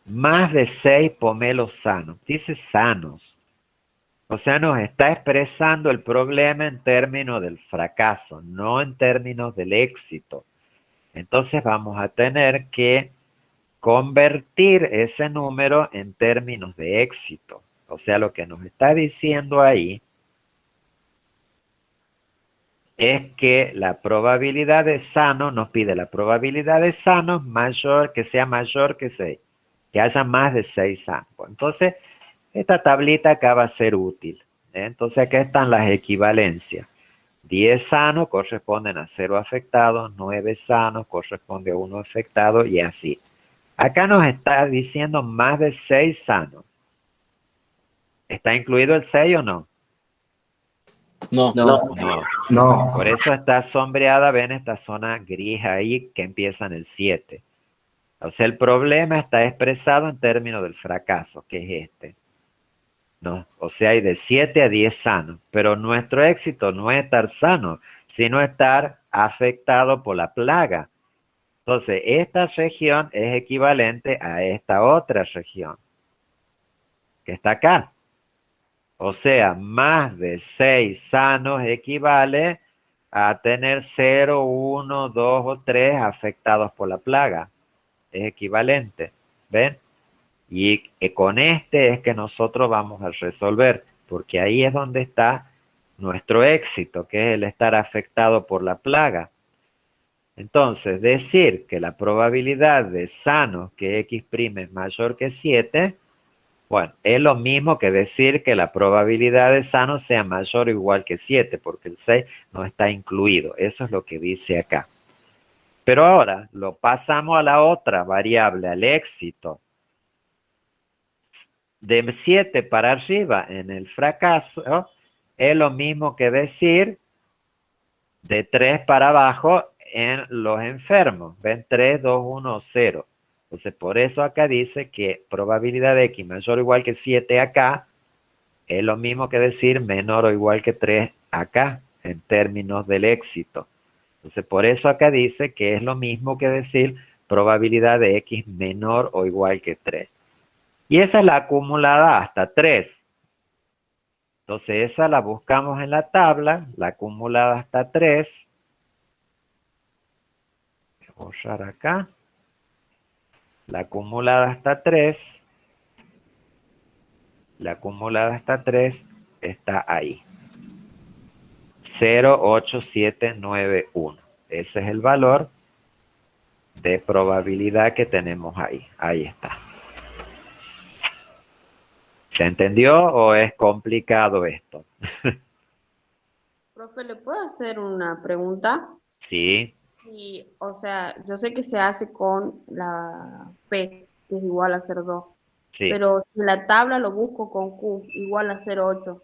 más de 6 pomelos sanos. Dice sanos. O sea, nos está expresando el problema en términos del fracaso, no en términos del éxito. Entonces vamos a tener que convertir ese número en términos de éxito. O sea, lo que nos está diciendo ahí es que la probabilidad de sano, nos pide la probabilidad de sanos mayor, que sea mayor que 6, que haya más de 6 sanos. Entonces, esta tablita acá va a ser útil. Entonces, acá están las equivalencias. 10 sanos corresponden a 0 afectados, 9 sanos corresponde a 1 afectado y así. Acá nos está diciendo más de 6 sanos. ¿Está incluido el 6 o no? No. No. Por eso está sombreada, ven esta zona gris ahí que empieza en el 7. O sea, el problema está expresado en términos del fracaso, que es este. ¿No? O sea, hay de 7 a 10 sanos, pero nuestro éxito no es estar sano, sino estar afectado por la plaga. Entonces, esta región es equivalente a esta otra región, que está acá. O sea, más de 6 sanos equivale a tener 0, 1, 2 o 3 afectados por la plaga. Es equivalente, ¿ven? Y con este es que nosotros vamos a resolver, porque ahí es donde está nuestro éxito, que es el estar afectado por la plaga. Entonces, decir que la probabilidad de sanos que X' es mayor que 7, bueno, es lo mismo que decir que la probabilidad de sanos sea mayor o igual que 7, porque el 6 no está incluido. Eso es lo que dice acá. Pero ahora lo pasamos a la otra variable, al éxito. De 7 para arriba en el fracaso es lo mismo que decir de 3 para abajo en los enfermos. Ven, 3, 2, 1, 0. Entonces, por eso acá dice que probabilidad de X mayor o igual que 7 acá es lo mismo que decir menor o igual que 3 acá en términos del éxito. Entonces, por eso acá dice que es lo mismo que decir probabilidad de X menor o igual que 3. Y esa es la acumulada hasta 3. Entonces, esa la buscamos en la tabla, la acumulada hasta 3. Voy a borrar acá. La acumulada hasta 3. La acumulada hasta 3 está ahí. 08791. Ese es el valor de probabilidad que tenemos ahí. Ahí está. ¿Se entendió o es complicado esto? Profe, ¿le puedo hacer una pregunta? Sí. Y, o sea, yo sé que se hace con la P, que es igual a 0,2. Sí. Pero si en la tabla lo busco con Q igual a 0,8,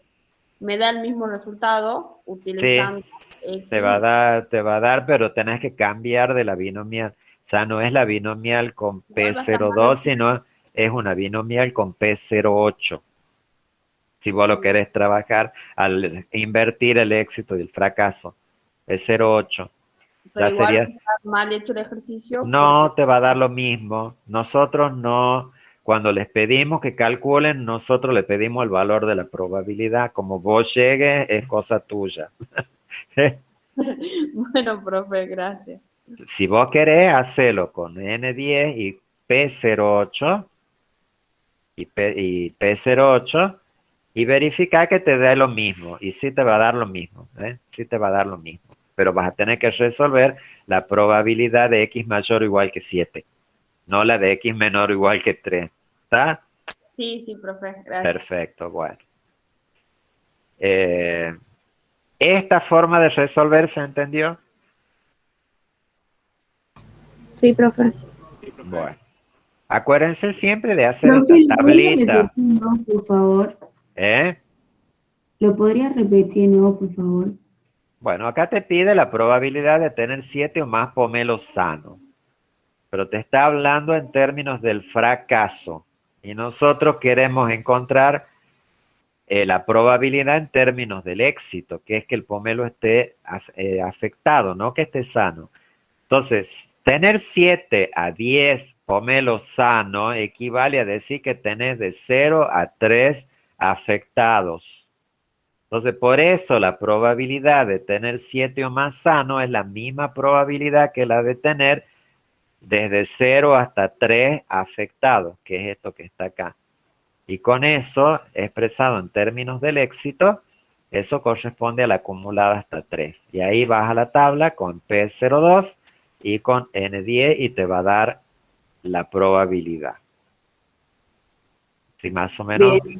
me da el mismo resultado utilizando X. Te va a dar, pero tenés que cambiar de la binomial. O sea, no es la binomial con P02, sino es una binomial con P08. Si vos lo querés trabajar al invertir el éxito y el fracaso. Es 0,8. Pero Ya igual sería... está mal hecho el ejercicio. No, te va a dar lo mismo. Nosotros no, cuando les pedimos que calculen, nosotros le pedimos el valor de la probabilidad. Como vos llegues, es cosa tuya. Bueno, profe, gracias. Si vos querés, hacelo con N10 y P08 y P08 y verificar que te dé lo mismo. Y sí te va a dar lo mismo. Sí te va a dar lo mismo. Pero vas a tener que resolver la probabilidad de X mayor o igual que 7. No la de X menor o igual que 3. ¿Está? Sí, profe, gracias. Perfecto, bueno. Esta forma de resolver, ¿se entendió? Sí, profe. Bueno. Acuérdense siempre de hacer Profe, esta ¿lo podría tablita. repetir, no, por favor? ¿Lo podría repetir, no, por favor? Bueno, acá te pide la probabilidad de tener 7 o más pomelos sanos. Pero te está hablando en términos del fracaso. Y nosotros queremos encontrar la probabilidad en términos del éxito, que es que el pomelo esté afectado, no que esté sano. Entonces, tener 7 a 10 pomelos sanos equivale a decir que tenés de 0 a 3 afectados. Entonces, por eso la probabilidad de tener 7 o más sanos es la misma probabilidad que la de tener desde 0 hasta 3 afectados, que es esto que está acá. Y con eso, expresado en términos del éxito, eso corresponde a la acumulada hasta 3. Y ahí vas a la tabla con P02 y con N10 y te va a dar la probabilidad. ¿Sí más o menos Bien.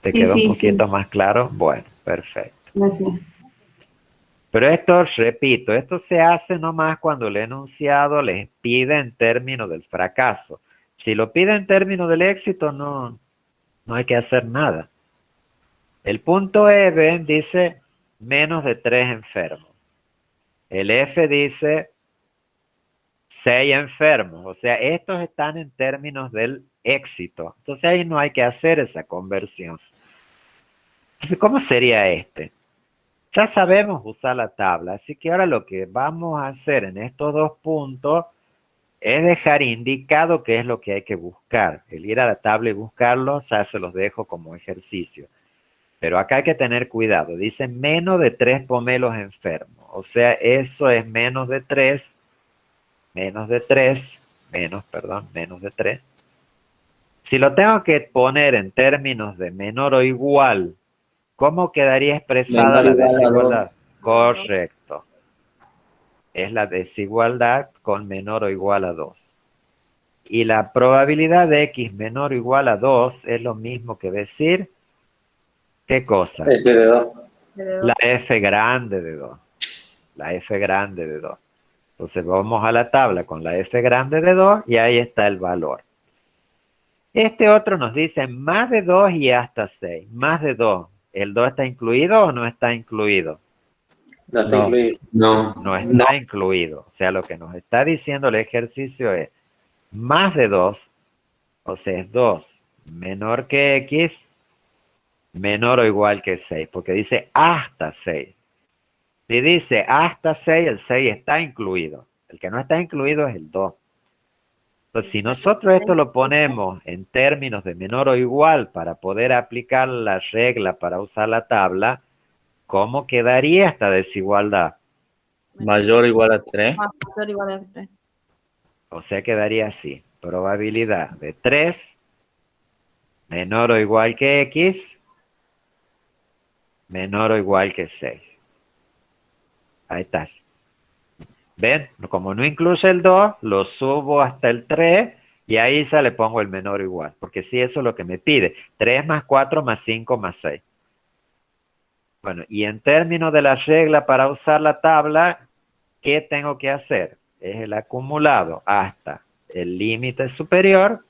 te quedó un poquito más claro? Bueno, perfecto. Gracias. Pero esto, repito, esto se hace nomás cuando el enunciado les pide en términos del fracaso. Si lo pide en términos del éxito, no hay que hacer nada. El punto E dice menos de 3 enfermos. El F dice 6 enfermos. O sea, estos están en términos del éxito. Entonces ahí no hay que hacer esa conversión. Entonces, ¿cómo sería este? Ya sabemos usar la tabla, así que ahora lo que vamos a hacer en estos dos puntos es dejar indicado qué es lo que hay que buscar. El ir a la tabla y buscarlo, ya se los dejo como ejercicio. Pero acá hay que tener cuidado. Dice menos de 3 pomelos enfermos. O sea, eso es menos de 3, menos de 3, menos de 3. Si lo tengo que poner en términos de menor o igual, ¿cómo quedaría expresada la desigualdad? Correcto. Es la desigualdad con menor o igual a 2. Y la probabilidad de X menor o igual a 2 es lo mismo que decir, ¿qué cosa? F de 2. La F grande de 2. La F grande de 2. Entonces vamos a la tabla con la F grande de 2 y ahí está el valor. Este otro nos dice más de 2 y hasta 6. Más de 2. ¿El 2 está incluido o no está incluido? No está incluido. No está incluido. O sea, lo que nos está diciendo el ejercicio es más de 2, o sea, es 2 menor que X, menor o igual que 6, porque dice hasta 6. Si dice hasta 6, el 6 está incluido. El que no está incluido es el 2. Entonces, si nosotros esto lo ponemos en términos de menor o igual para poder aplicar la regla para usar la tabla, ¿cómo quedaría esta desigualdad? Mayor o igual a 3. Mayor o igual a 3. O sea, quedaría así. Probabilidad de 3 menor o igual que X menor o igual que 6. Ahí está. ¿Ven? Como no incluye el 2, lo subo hasta el 3 y ahí ya le pongo el menor o igual. Porque sí, eso es lo que me pide. 3 más 4 más 5 más 6. Bueno, y en términos de la regla para usar la tabla, ¿qué tengo que hacer? Es el acumulado hasta el límite superior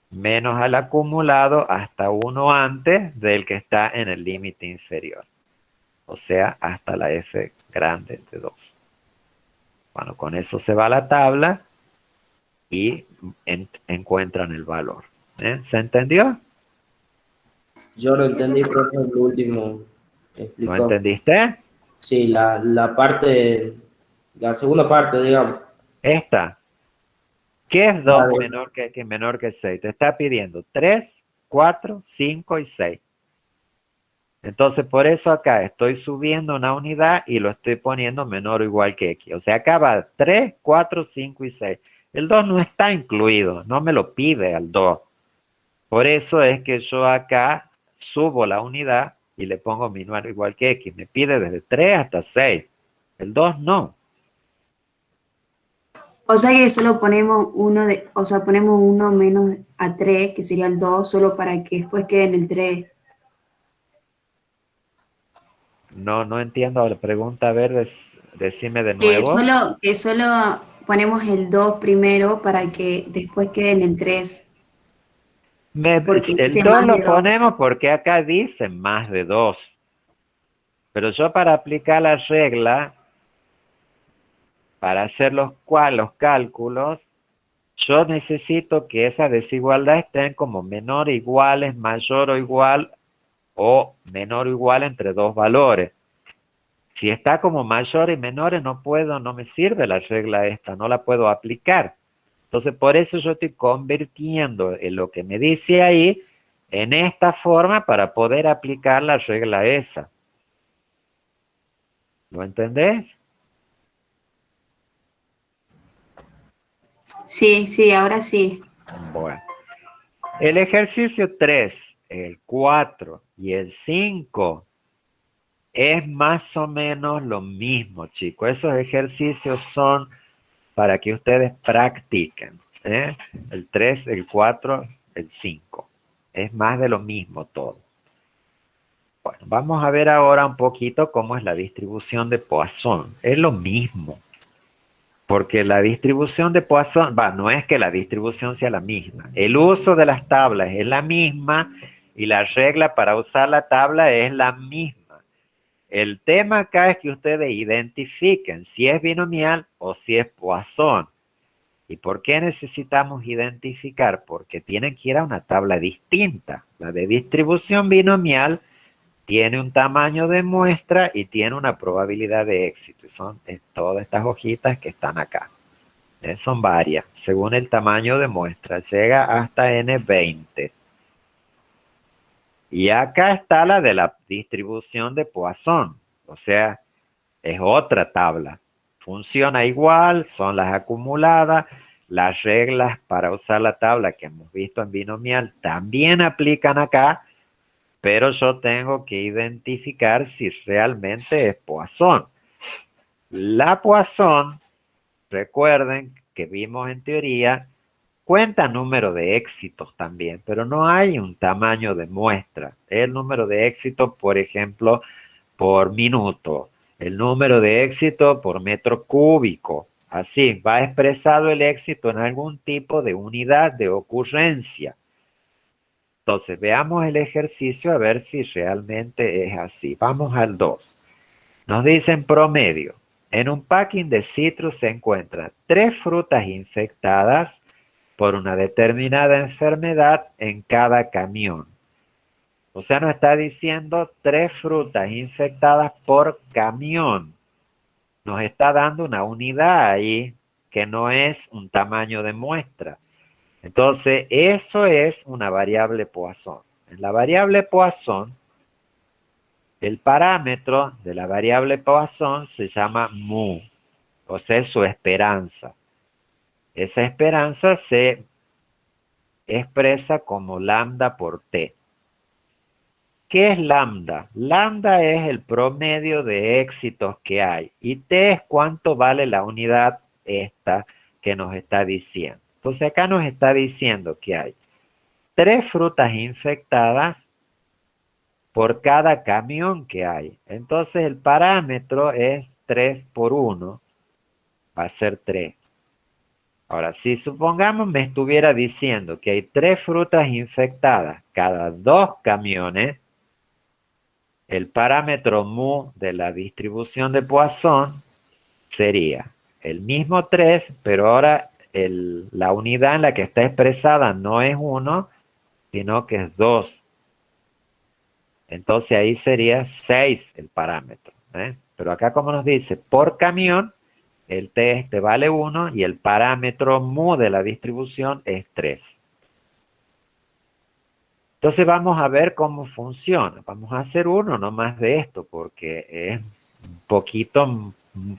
menos al acumulado hasta uno antes del que está en el límite inferior. O sea, hasta la F grande de 2. Bueno, con eso se va a la tabla y encuentran el valor. ¿Se entendió? Yo lo entendí, profe, lo último explicó. ¿Lo entendiste? Sí, la parte, la segunda parte, digamos. Esta. ¿Qué es 2 menor que 6? Te está pidiendo 3, 4, 5 y 6. Entonces, por eso acá estoy subiendo una unidad y lo estoy poniendo menor o igual que X. O sea, acá va 3, 4, 5 y 6. El 2 no está incluido, no me lo pide al 2. Por eso es que yo acá subo la unidad y le pongo menor o igual que X. Me pide desde 3 hasta 6. El 2 no. O sea que solo ponemos ponemos uno menos a 3, que sería el 2, solo para que después quede en el 3. No entiendo la pregunta. A ver, decime de nuevo. Que solo ponemos el 2 primero para que después quede en el 3. El 2 lo ponemos porque acá dice más de 2. Pero yo para aplicar la regla, para hacer los cálculos, yo necesito que esa desigualdad estén como menor o iguales, mayor o igual o menor o igual entre dos valores. Si está como mayor y menores, no me sirve la regla esta, no la puedo aplicar. Entonces, por eso yo estoy convirtiendo en lo que me dice ahí en esta forma para poder aplicar la regla esa. ¿Lo entendés? Sí, ahora sí. Bueno. El ejercicio 3, el 4 y el 5 es más o menos lo mismo, chicos. Esos ejercicios son para que ustedes practiquen. El 3, el 4, el 5. Es más de lo mismo todo. Bueno, vamos a ver ahora un poquito cómo es la distribución de Poisson. Es lo mismo, porque la distribución de Poisson, no es que la distribución sea la misma. El uso de las tablas es la misma y la regla para usar la tabla es la misma. El tema acá es que ustedes identifiquen si es binomial o si es Poisson. ¿Y por qué necesitamos identificar? Porque tienen que ir a una tabla distinta. La de distribución binomial tiene un tamaño de muestra y tiene una probabilidad de éxito. Y son todas estas hojitas que están acá. Son varias, según el tamaño de muestra. Llega hasta N20. Y acá está la de la distribución de Poisson. O sea, es otra tabla. Funciona igual, son las acumuladas. Las reglas para usar la tabla que hemos visto en binomial también aplican acá, pero yo tengo que identificar si realmente es Poisson. La Poisson, recuerden que vimos en teoría, cuenta número de éxitos también, pero no hay un tamaño de muestra. El número de éxitos, por ejemplo, por minuto, el número de éxito por metro cúbico. Así, va expresado el éxito en algún tipo de unidad de ocurrencia. Entonces, veamos el ejercicio a ver si realmente es así. Vamos al 2. Nos dicen promedio. En un packing de citrus se encuentran 3 frutas infectadas por una determinada enfermedad en cada camión. O sea, nos está diciendo 3 frutas infectadas por camión. Nos está dando una unidad ahí que no es un tamaño de muestra. Entonces, eso es una variable Poisson. En la variable Poisson, el parámetro de la variable Poisson se llama mu, o sea, es su esperanza. Esa esperanza se expresa como lambda por t. ¿Qué es lambda? Lambda es el promedio de éxitos que hay y t es cuánto vale la unidad esta que nos está diciendo. Entonces acá nos está diciendo que hay 3 frutas infectadas por cada camión que hay. Entonces el parámetro es 3 por 1, va a ser 3. Ahora, si supongamos me estuviera diciendo que hay 3 frutas infectadas cada 2 camiones, el parámetro mu de la distribución de Poisson sería el mismo 3, pero ahora la unidad en la que está expresada no es 1, sino que es 2. Entonces ahí sería 6 el parámetro. Pero acá como nos dice, por camión, el t vale 1 y el parámetro mu de la distribución es 3. Entonces vamos a ver cómo funciona. Vamos a hacer uno nomás de esto porque es un poquito,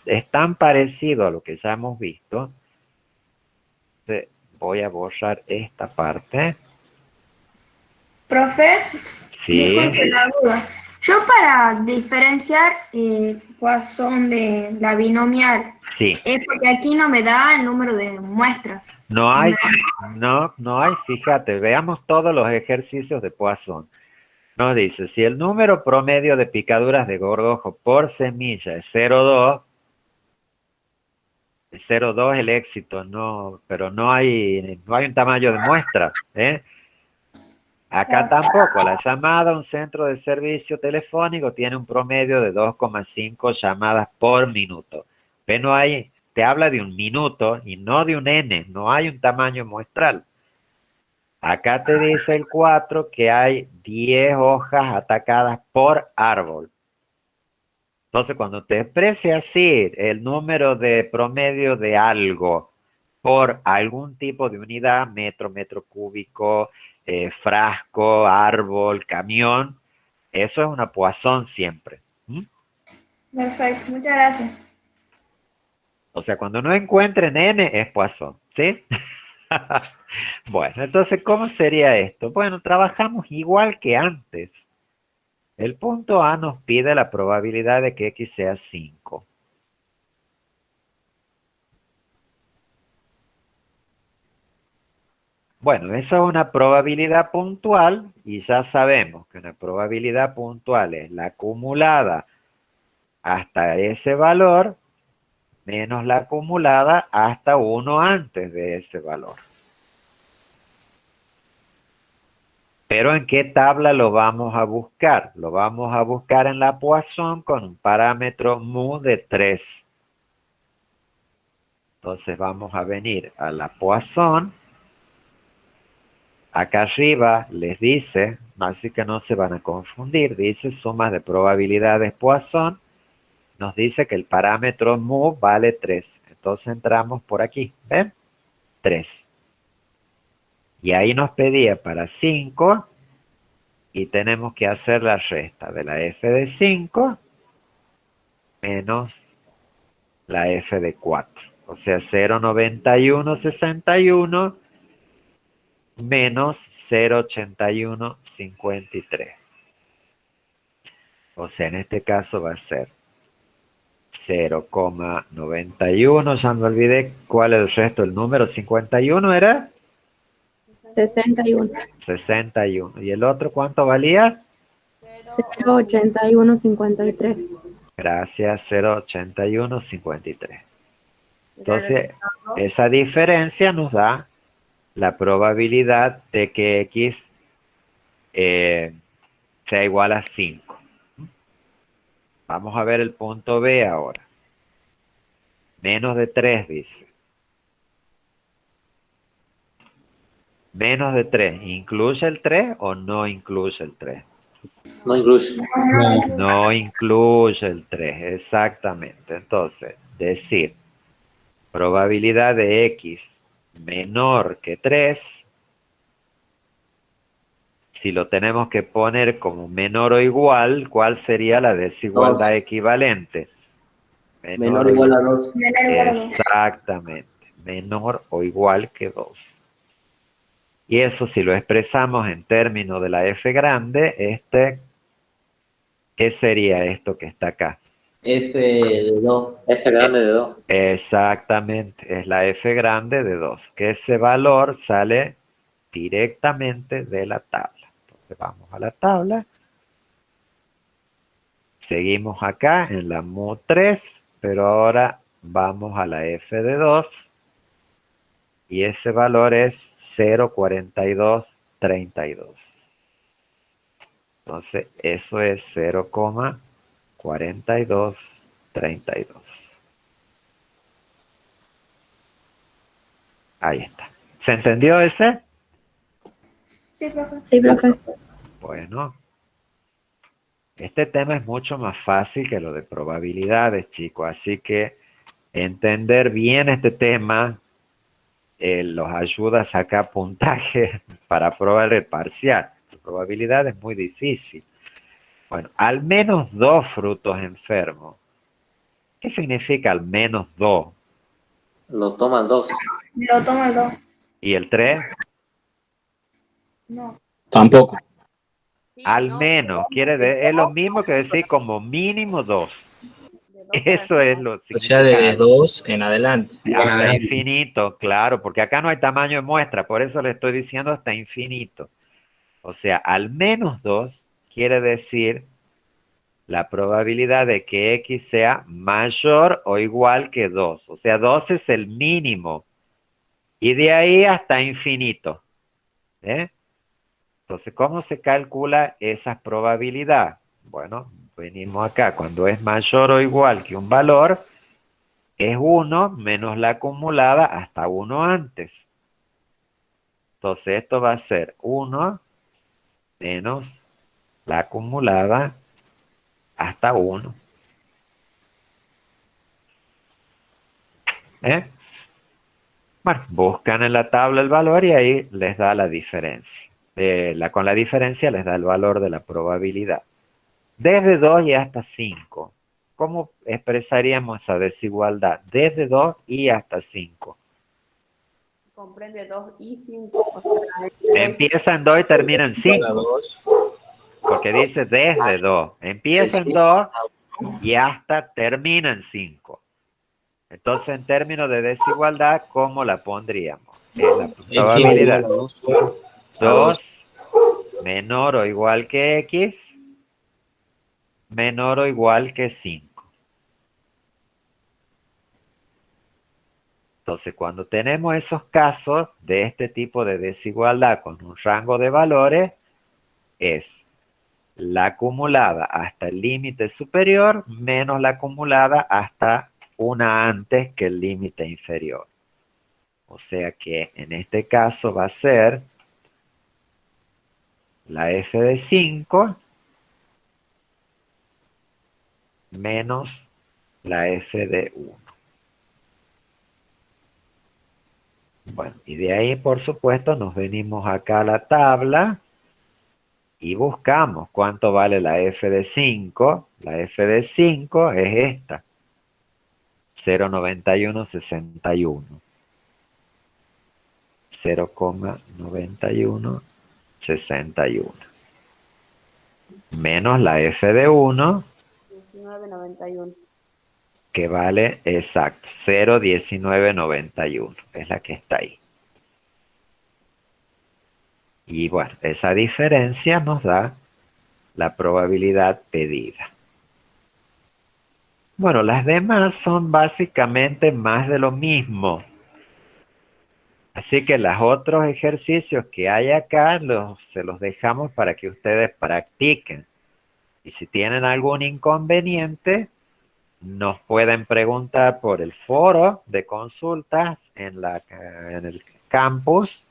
es tan parecido a lo que ya hemos visto. Entonces, voy a borrar esta parte. Profe, Sí. disculpe la duda. Yo para diferenciar Poisson de la binomial, Sí. es porque aquí no me da el número de muestras. No hay, fíjate, veamos todos los ejercicios de Poisson. Nos dice, si el número promedio de picaduras de gorgojo por semilla es 0,2, es 0,2 el éxito, no, pero no hay un tamaño de muestra. Acá tampoco, la llamada a un centro de servicio telefónico tiene un promedio de 2,5 llamadas por minuto. Pero no hay, te habla de un minuto y no de un n, no hay un tamaño muestral. Acá te dice el 4 que hay 10 hojas atacadas por árbol. Entonces, cuando te exprese así el número de promedio de algo por algún tipo de unidad, metro, metro cúbico, frasco, árbol, camión, eso es una Poisson siempre. Perfecto, muchas gracias. O sea, cuando no encuentren n es Poisson, ¿sí? Bueno, entonces, ¿cómo sería esto? Bueno, trabajamos igual que antes. El punto A nos pide la probabilidad de que X sea 5. Bueno, eso es una probabilidad puntual y ya sabemos que una probabilidad puntual es la acumulada hasta ese valor menos la acumulada hasta uno antes de ese valor. Pero ¿en qué tabla lo vamos a buscar? Lo vamos a buscar en la Poisson con un parámetro mu de 3. Entonces vamos a venir a la Poisson. Acá arriba les dice, así que no se van a confundir, dice sumas de probabilidades Poisson. Nos dice que el parámetro mu vale 3. Entonces entramos por aquí, ¿ven? 3. Y ahí nos pedía para 5 y tenemos que hacer la resta de la f de 5 menos la f de 4. O sea, 0,9161 menos 0,8153. O sea, en este caso va a ser 0,91. Ya me olvidé cuál es el resto del número. 51 era 61. 61. ¿Y el otro cuánto valía? 0,8153. Gracias, 0,8153. Entonces, esa diferencia nos da la probabilidad de que X sea igual a 5. Vamos a ver el punto B ahora. Menos de 3 dice. Menos de 3, ¿incluye el 3 o no incluye el 3? No incluye. No incluye el 3, exactamente. Entonces, decir probabilidad de X menor que 3, si lo tenemos que poner como menor o igual, ¿cuál sería la desigualdad equivalente? Menor o igual a 2. Exactamente, menor o igual que 2. Y eso si lo expresamos en términos de la f grande, ¿qué sería esto que está acá? F de 2. F grande de 2. Exactamente, es la f grande de 2, que ese valor sale directamente de la tabla. Entonces vamos a la tabla. Seguimos acá en la mu 3, pero ahora vamos a la f de 2. Y ese valor es 0,4232. Entonces, eso es 0,4232. Ahí está. ¿Se entendió ese? Sí, profe. Sí, profe. Bueno. Este tema es mucho más fácil que lo de probabilidades, chicos. Así que entender bien este tema los ayuda a sacar puntaje para probar el parcial. La probabilidad es muy difícil. Bueno, al menos 2 frutos enfermos. ¿Qué significa al menos 2? Lo toman 2. Lo toma el 2. ¿Y el 3? No. Tampoco. Al menos, es lo mismo que decir como mínimo 2. Eso es lo O sea, de 2 en adelante. Hasta infinito, claro, porque acá no hay tamaño de muestra, por eso le estoy diciendo hasta infinito. O sea, al menos 2 quiere decir la probabilidad de que X sea mayor o igual que 2. O sea, 2 es el mínimo. Y de ahí hasta infinito. Entonces, ¿cómo se calcula esa probabilidad? Bueno, venimos acá. Cuando es mayor o igual que un valor, es 1 menos la acumulada hasta 1 antes. Entonces, esto va a ser 1 menos la acumulada hasta 1. Bueno, buscan en la tabla el valor y ahí les da la diferencia. Con la diferencia les da el valor de la probabilidad. Desde 2 y hasta 5. ¿Cómo expresaríamos esa desigualdad? Desde 2 y hasta 5. Comprende 2 y 5. Empieza en 2 y termina en 5. Porque dice desde 2. Empieza en 2 y hasta termina en 5. Entonces, en términos de desigualdad, ¿cómo la pondríamos? Es la probabilidad 2 menor o igual que X menor o igual que 5. Entonces, cuando tenemos esos casos de este tipo de desigualdad con un rango de valores, es la acumulada hasta el límite superior menos la acumulada hasta una antes que el límite inferior. O sea que en este caso va a ser la f de 5 menos la f de 1. Bueno, y de ahí, por supuesto, nos venimos acá a la tabla y buscamos cuánto vale la f de 5. La f de 5 es esta, 0,9161. 0,9161. Menos la f de 1, 19,91. que vale, exacto, 0,1991. Es la que está ahí. Y bueno, esa diferencia nos da la probabilidad pedida. Bueno, las demás son básicamente más de lo mismo. Así que los otros ejercicios que hay acá se los dejamos para que ustedes practiquen. Y si tienen algún inconveniente, nos pueden preguntar por el foro de consultas en el campus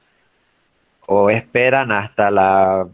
o esperan hasta la